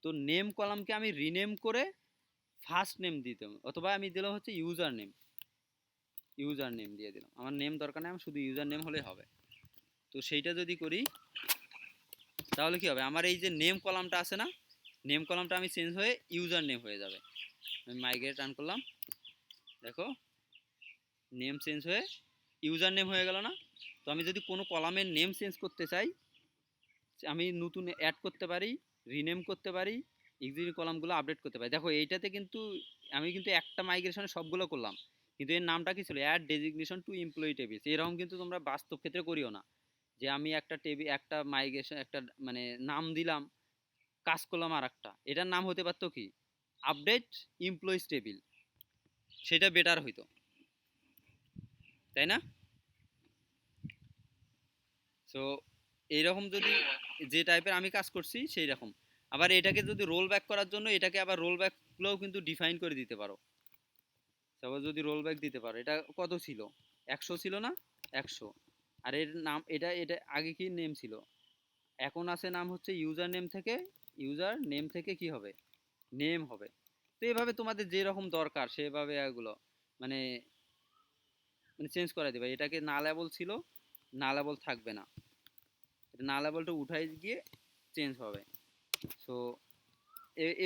তো নেম কলামকে আমি রিনেম করে ফার্স্ট নেম দিতাম, অথবা আমি দিলাম হচ্ছে ইউজার নেম, ইউজার নেম দিয়ে দিলাম, আমার নেম দরকার নেই, আমার শুধু ইউজার নেম হলেই হবে। তো সেইটা যদি করি তাহলে কি হবে, আমার এই যে নেম কলামটা আছে না, নেম কলামটা আমি চেঞ্জ হয়ে ইউজার নেম হয়ে যাবে। আমি মাইগ্রেট রান করলাম, দেখো নেম চেঞ্জ হয়ে ইউজার নেম হয়ে গেল না। তো আমি যদি কোনো কলামের নেম চেঞ্জ করতে চাই, আমি নতুন অ্যাড করতে পারি, রিনেম করতে পারি, এক্সিস্টিং কলামগুলো আপডেট করতে পারি। দেখো এইটাতে কিন্তু আমি কিন্তু একটা মাইগ্রেশনে সবগুলো করলাম, কিন্তু এর নামটা কি ছিল, add designation to employee tables. এরকম কিন্তু তোমরা বাস্তব ক্ষেত্রে করিও না, যে আমি একটা টেবিল, একটা মাইগ্রেশন, একটা মানে নাম দিলাম, কাজ করলাম আর একটা, এটার নাম হতে পারতো কি আপডেট এমপ্লয়িজ টেবিল, সেটা বেটার হইতো, তাই না? সো এইরকম যদি যে টাইপের আমি কাজ করছি সেই রকম। আবার এটাকে যদি রোল ব্যাক করার জন্য এটাকে আবার রোল ব্যাকগুলোও কিন্তু ডিফাইন করে দিতে পারো। তারপর যদি রোল ব্যাক দিতে পারো, এটা কত ছিল, 100 ছিল না, 100, আর এর নাম এটা এটা আগে কি নেম ছিল, এখন আছে নাম হচ্ছে ইউজার নেম থেকে, ইউজার নেম থেকে কি হবে, নেম হবে। তো এভাবে তোমাদের যেরকম দরকার সেভাবে এগুলো মানে মানে চেঞ্জ করে দেবে। এটাকে না লেবল ছিল, না লেবল থাকবে না, এটা না লেবলটা উঠাই গিয়ে চেঞ্জ হবে। সো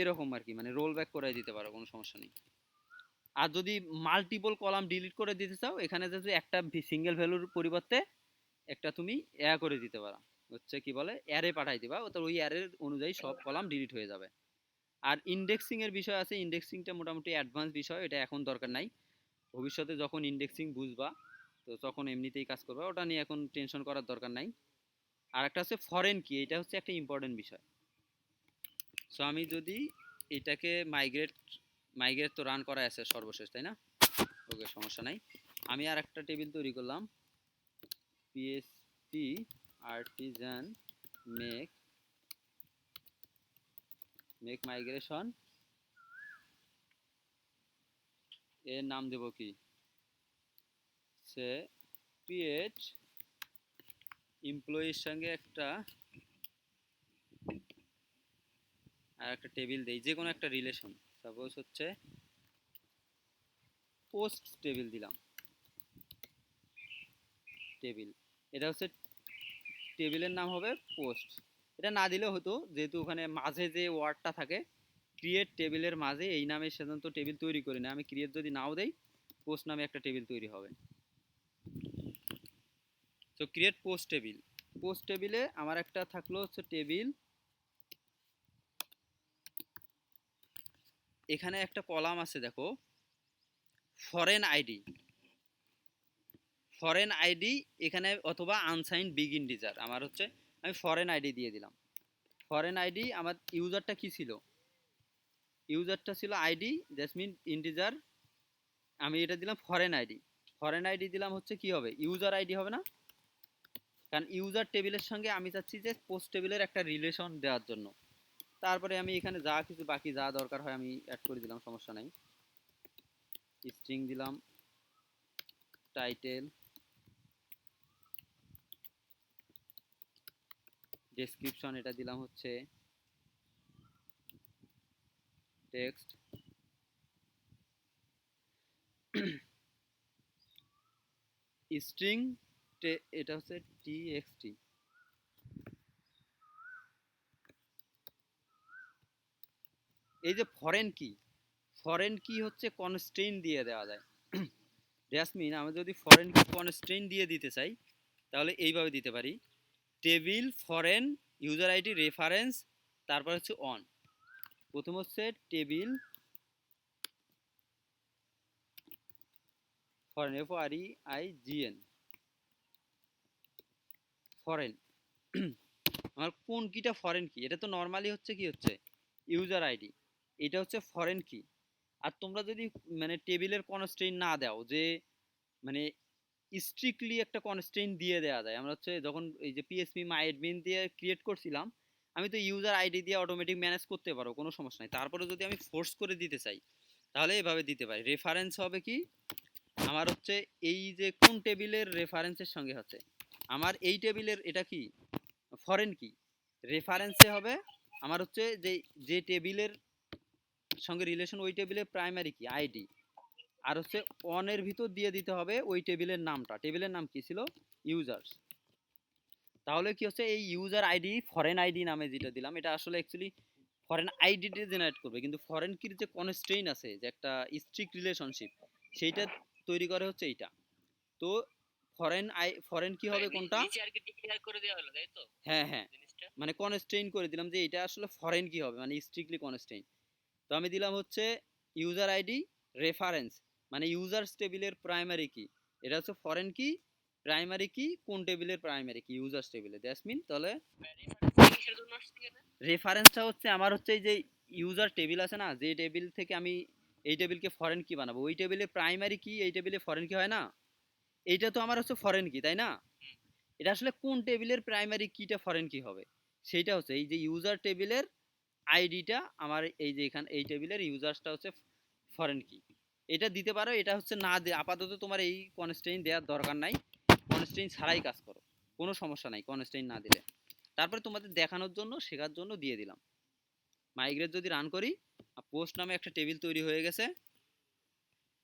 এরকম আর কি, মানে রোল ব্যাক করে দিতে পারো, কোনো সমস্যা নেই। আর যদি মাল্টিপল কলাম ডিলিট করে দিতে চাও, এখানে যদি একটা সিঙ্গেল ভ্যালুর পরিবর্তে একটা তুমি করে দিতে পারো, হচ্ছে কি বলে অ্যারে পাঠাই দিবা, তো ওই অ্যারের অনুযায়ী সব কলাম ডিলিট হয়ে যাবে। আর ইন্ডেক্সিং এর বিষয় আছে, ইন্ডেক্সিংটা মোটামুটি অ্যাডভান্স বিষয়, এটা এখন দরকার নাই, ভবিষ্যতে যখন ইন্ডেক্সিং বুঝবা তো তখন এমনিতেই কাজ করবা, ওটা নিয়ে এখন টেনশন করার দরকার নাই। আর একটা হচ্ছে ফরেন কি, এটা হচ্ছে একটা ইম্পর্টেন্ট বিষয়। সো আমি যদি এটাকে মাইগ্রেট, মাইগ্রেট তো রান করা আছে সর্বশেষ, তাই না? ওকে, সমস্যা নাই। আমি আর একটা টেবিল তৈরি করলাম, PSP artisan make make migration, এর নাম দেব কি, সে ক্রিয়েট এমপ্লয়ির সঙ্গে একটা আর একটা টেবিল দেই, যে কোনো একটা রিলেশন, সাপোজ হচ্ছে পোস্ট টেবিল দিলাম, টেবিল, এটা হচ্ছে টেবিলের নাম হবে পোস্ট। এটা না দিলেও হতো, যেহেতু ওখানে মাঝে যে ওয়ার্ডটা থাকে ক্রিয়েট টেবিলের মাঝে, এই নামে সাধারণত টেবিল তৈরি করি না আমি, ক্রিয়েট যদি নাও দেই পোস্ট নামে একটা টেবিল তৈরি হবে। So create post table, post টেবিলে আমার একটা থাকলো হচ্ছে টেবিল, এখানে একটা কলাম আছে দেখো, ফরেন আইডি, ফরেন আইডি এখানে, অথবা আনসাইন বিগ ইন্টিজার, আমার হচ্ছে আমি ফরেন আইডি দিয়ে দিলাম। ফরেন আইডি আমার ইউজারটা কি ছিল, ইউজারটা ছিল আইডি, দ্যাটস মিন ইন্টিজার, আমি এটা দিলাম ফরেন আইডি। ফরেন আইডি দিলাম হচ্ছে কি হবে, ইউজার আইডি হবে না, কারণ ইউজার টেবিলের সঙ্গে আমি চাচ্ছি যে পোস্ট টেবিলের একটা রিলেশন দেওয়ার জন্য। তারপরে আমি এখানে যা কিছু বাকি যা দরকার হয় আমি অ্যাড করে দিলাম, সমস্যা নাই। স্ট্রিং দিলাম, টাইটেল, ডেসক্রিপশন এটা দিলাম হচ্ছে টেক্সট, স্ট্রিং এটা হচ্ছে টিএক্সটি। এই যে ফরেন কি, ফরেন কি হচ্ছে কনস্ট্রেইন দিয়ে দেওয়া যায়। জাসমিন, আমি যদি ফরেন কি কনস্ট্রেইন দিয়ে দিতে চাই তাহলে এইভাবে দিতে পারি, table foreign user ID reference, তারপর হচ্ছে অন, প্রথম হচ্ছে টেবিল ফরেন, FOREIGN ফরেন। আমার কোন কিটা ফরেন কি, এটা তো নর্মালি হচ্ছে কি হচ্ছে ইউজার আইডি, এটা হচ্ছে ফরেন কি। আর তোমরা যদি মানে টেবিলের কনস্ট্রেইন না দাও, যে মানে স্ট্রিক্টলি একটা কনস্ট্রেইন দিয়ে দেওয়া যায়, আমরা হচ্ছে যখন এই যে পিএসপি মাই অ্যাডমিন দিয়ে ক্রিয়েট করছিলাম, আমি তো ইউজার আইডি দিয়ে অটোমেটিক ম্যানেজ করতে পারো, কোনো সমস্যা নাই। তারপরে যদি আমি ফোর্স করে দিতে চাই তাহলে এভাবে দিতে পারি, রেফারেন্স হবে কি আমার হচ্ছে এই যে কোন টেবিলের রেফারেন্সের সঙ্গে হচ্ছে আমার এই টেবিলের, এটা কি ফরেন কি, রেফারেন্সে হবে আমার হচ্ছে যে যে টেবিলের সঙ্গে রিলেশন ওই টেবিলের প্রাইমারি কি আইডি, আর হচ্ছে অনের ভিতর দিয়ে দিতে হবে ওই টেবিলের নামটা, টেবিলের নাম কি ছিল ইউজার্স। তাহলে কি হচ্ছে এই ইউজার আইডি ফরেন আইডি নামে যেটা দিলাম, এটা আসলে অ্যাকচুয়ালি ফরেন আইডিটি জেনারেট করবে, কিন্তু ফরেন কির যে কনস্ট্রেইন আছে, যে একটা স্ট্রিক্ট রিলেশনশিপ, সেইটা তৈরি করে হচ্ছে এইটা। তো ফরেন কি হবে কোনটা, নিচে আর কি ডিক্লেয়ার করে দেওয়া হলো, তাই তো? হ্যাঁ হ্যাঁ, জিনিসটা মানে কনস্ট্রেইন করে দিলাম যে এটা আসলে ফরেন কি হবে, মানে স্ট্রিক্টলি কনস্ট্রেইন। তো আমি দিলাম হচ্ছে ইউজার আইডি রেফারেন্স, মানে ইউজার্স টেবিলের প্রাইমারি কি, এটা হচ্ছে ফরেন কি, প্রাইমারি কি কোন টেবিলের প্রাইমারি কি ইউজার্স টেবিলে, দ্যাটস মিন তাহলে কিসের জন্য আসছে এখানে? রেফারেন্সটা হচ্ছে আমার হচ্ছে এই যে ইউজার টেবিল আছে না, যে টেবিল থেকে আমি এই টেবিলকে ফরেন কি বানাবো, ওই টেবিলে প্রাইমারি কি এই টেবিলে ফরেন কি হয় না, এইটা তো আমার হচ্ছে ফরেন কি, তাই না? এটা আসলে কোন টেবিলের প্রাইমারি কিটা ফরেন কি হবে, সেইটা হচ্ছে এই যে ইউজার টেবিলের আইডিটা আমার, এই যে এখানে এই টেবিলের ইউজার্সটা হচ্ছে ফরেন কি, এটা দিতে পারো। এটা হচ্ছে না আপাতত তোমার এই কনস্ট্রেইন দেওয়ার দরকার নাই, কনস্ট্রেইন ছাড়াই কাজ করো, কোনো সমস্যা নাই কনস্ট্রেইন না দিলে। তারপরে তোমাদের দেখানোর জন্য শেখার জন্য দিয়ে দিলাম। মাইগ্রেট যদি রান করি, পোস্ট নামে একটা টেবিল তৈরি হয়ে গেছে।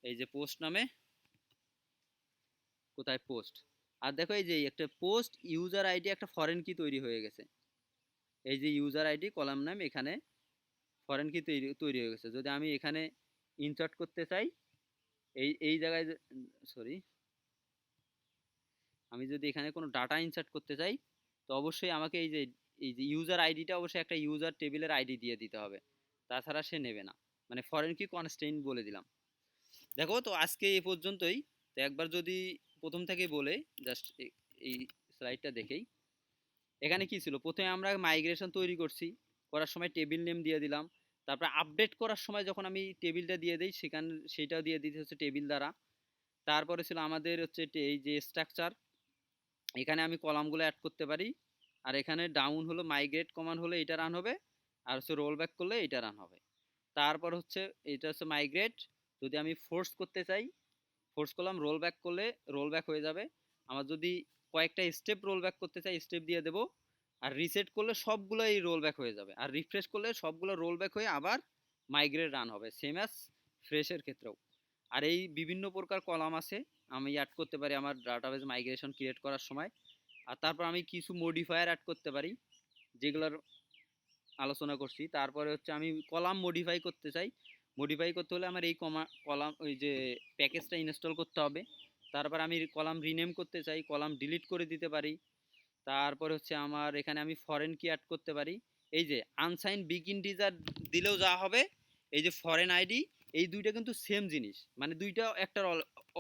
এই যে পোস্ট নামে, কোথায় পোস্ট, আর দেখো এই যে একটা পোস্ট ইউজার আইডি একটা ফরেন কি তৈরি হয়ে গেছে। এই যে ইউজার আইডি কলাম নাম, এখানে ফরেন কি তৈরি হয়ে গেছে। যদি আমি এখানে ইনসার্ট করতে চাই, এই জায়গায়, সরি, আমি যদি এখানে কোনো ডাটা ইনসার্ট করতে চাই, তো অবশ্যই আমাকে এই যে ইউজার আইডিটা অবশ্যই একটা ইউজার টেবিলের আইডি দিয়ে দিতে হবে, তাছাড়া সে নেবে না। মানে ফরেন কি কনস্ট্রেইন বলে দিলাম। দেখো তো আজকে এই পর্যন্তই। তো একবার যদি প্রথম থেকে বলে, জাস্ট এই স্লাইডটা দেখেই, এখানে কি ছিল, প্রথমে আমরা মাইগ্রেশন তৈরি করছি, করার সময় টেবিল নেম দিয়ে দিলাম। তারপর আপডেট করার সময় যখন আমি টেবিলটা দিয়ে দিই, সেখানে সেইটাও দিয়ে দিতে হচ্ছে টেবিল দ্বারা। তারপরে ছিল আমাদের হচ্ছে এই যে স্ট্রাকচার, এখানে আমি কলামগুলো অ্যাড করতে পারি। আর এখানে ডাউন হলো মাইগ্রেট কমান্ড হলে এটা রান হবে, আর হচ্ছে রোল ব্যাক করলে এটা রান হবে। তারপর হচ্ছে এটা হচ্ছে মাইগ্রেট, যদি আমি ফোর্স করতে চাই, ফোর্স করলাম, রোল ব্যাক করলে রোল ব্যাক হয়ে যাবে। আমার যদি কয়েকটা স্টেপ রোল ব্যাক করতে চাই, স্টেপ দিয়ে দেবো। আর রিসেট করলে সবগুলো এই রোল ব্যাক হয়ে যাবে, আর রিফ্রেশ করলে সবগুলো রোল ব্যাক হয়ে আবার মাইগ্রেট রান হবে, সেম অ্যাজ ফ্রেশের ক্ষেত্রেও। আর এই বিভিন্ন প্রকার কলাম আছে, আমি অ্যাড করতে পারি আমার ডাটাবেজ মাইগ্রেশন ক্রিয়েট করার সময়। আর তারপর আমি কিছু মডিফায়ার অ্যাড করতে পারি, যেগুলোর আলোচনা করছি। তারপরে হচ্ছে আমি কলাম মডিফাই করতে চাই, মডিফাই করতে হলে আমার এই কলাম ওই যে প্যাকেজটা ইনস্টল করতে হবে। তারপর আমি কলাম রিনেম করতে চাই, কলাম ডিলিট করে দিতে পারি। তারপর হচ্ছে আমার এখানে আমি ফরেন কি অ্যাড করতে পারি। এই যে আনসাইন বিগ ইন্টিজার দিলেও যা হবে, এই যে ফরেন আইডি, এই দুইটা কিন্তু সেম জিনিস, মানে দুইটা একটার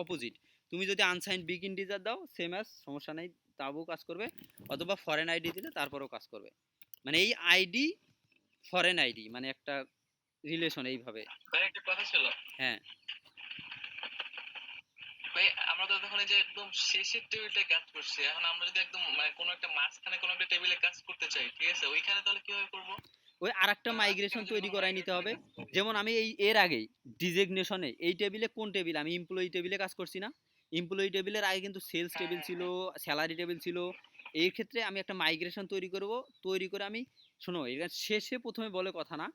অপোজিট। তুমি যদি আনসাইন বিগ ইন্টিজার দাও, সেম অ্যাজ, সমস্যা নেই, তাও কাজ করবে। অথবা ফরেন আইডি দিলে তারপরেও কাজ করবে। মানে এই আইডি ফরেন আইডি মানে একটা রিলেশন এইভাবে। ভাই একটা কথা ছিল। হ্যাঁ, ভাই আমরা তো তখন এই যে একদম শেষের টেবিলটায় কাজ করছি, এখন আমরা যদি একদম মানে কোনো একটা মাঝখানে কোনো একটা টেবিলে কাজ করতে চাই, ঠিক আছে, ওইখানে তাহলে কিভাবে করবো? ওই আরেকটা মাইগ্রেশন মাঝখানে যদি তৈরি কোনো করাই নিতে মাইগ্রেশনের হবে। কাজ করি। যেমন আমি এর আগেই ডিজিগনেশনে এই টেবিলে, কোন টেবিল, আমি এমপ্লয়ি টেবিলে কাজ করছি না, এমপ্লয়ি টেবিলের আগে কিন্তু সেলস হ্যাঁ টেবিল হ্যাঁ ছিল, হ্যাঁ। স্যালারি টেবিল ছিল। এই ক্ষেত্রে আমি একটা মাইগ্রেশন তৈরি করব, তৈরি করে আমি, শোনো, এটা শেষে প্রথমে বলে কথা না,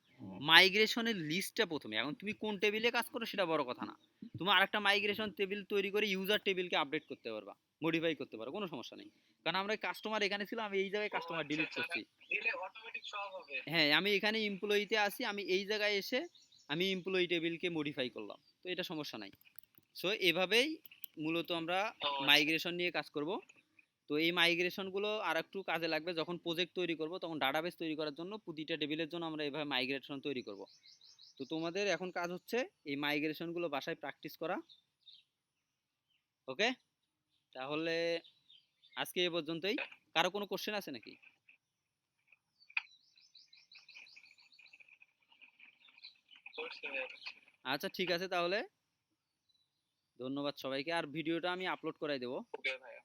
মাইগ্রেশনের লিস্টটা প্রথমে। এখন তুমি কোন টেবিলে কাজ করো সেটা বড় কথা না, তুমি আরেকটা মাইগ্রেশন টেবিল তৈরি করে ইউজার টেবিলকে আপডেট করতে পারবা, মডিফাই করতে পারো, কোনো সমস্যা নেই। কারণ আমরা কাস্টমার এখানে ছিল, আমি এই জায়গায় ও কাস্টমার আচ্ছা ডিলিট আচ্ছা, করছি। দিলে অটোমেটিক সব হবে। হ্যাঁ, আমি এখানে এমপ্লয়িতে আছি, আমি এই জায়গায় এসে আমি এমপ্লয়ি টেবিলকে মডিফাই করলাম, তো এটা সমস্যা নাই। সো এভাবেই মূলত আমরা ও আচ্ছা। মাইগ্রেশন নিয়ে কাজ করব। তো এই মাইগ্রেশনগুলো আর একটু কাজে লাগবে যখন প্রজেক্ট তৈরি করব, তখন ডাটাবেস তৈরি করার জন্য প্রতিটা টেবিলের জন্য আমরা এভাবে মাইগ্রেশন তৈরি করব। তো তোমাদের এখন কাজ হচ্ছে এই মাইগ্রেশনগুলো বাসায় প্র্যাকটিস করা। ওকে, তাহলে আজকে এ পর্যন্তই। কারো কোনো কোশ্চেন আছে নাকি? করছি ভাই। আচ্ছা, ঠিক আছে, তাহলে ধন্যবাদ সবাইকে। আর ভিডিওটা আমি আপলোড করাই দেবো। ওকে ভাই।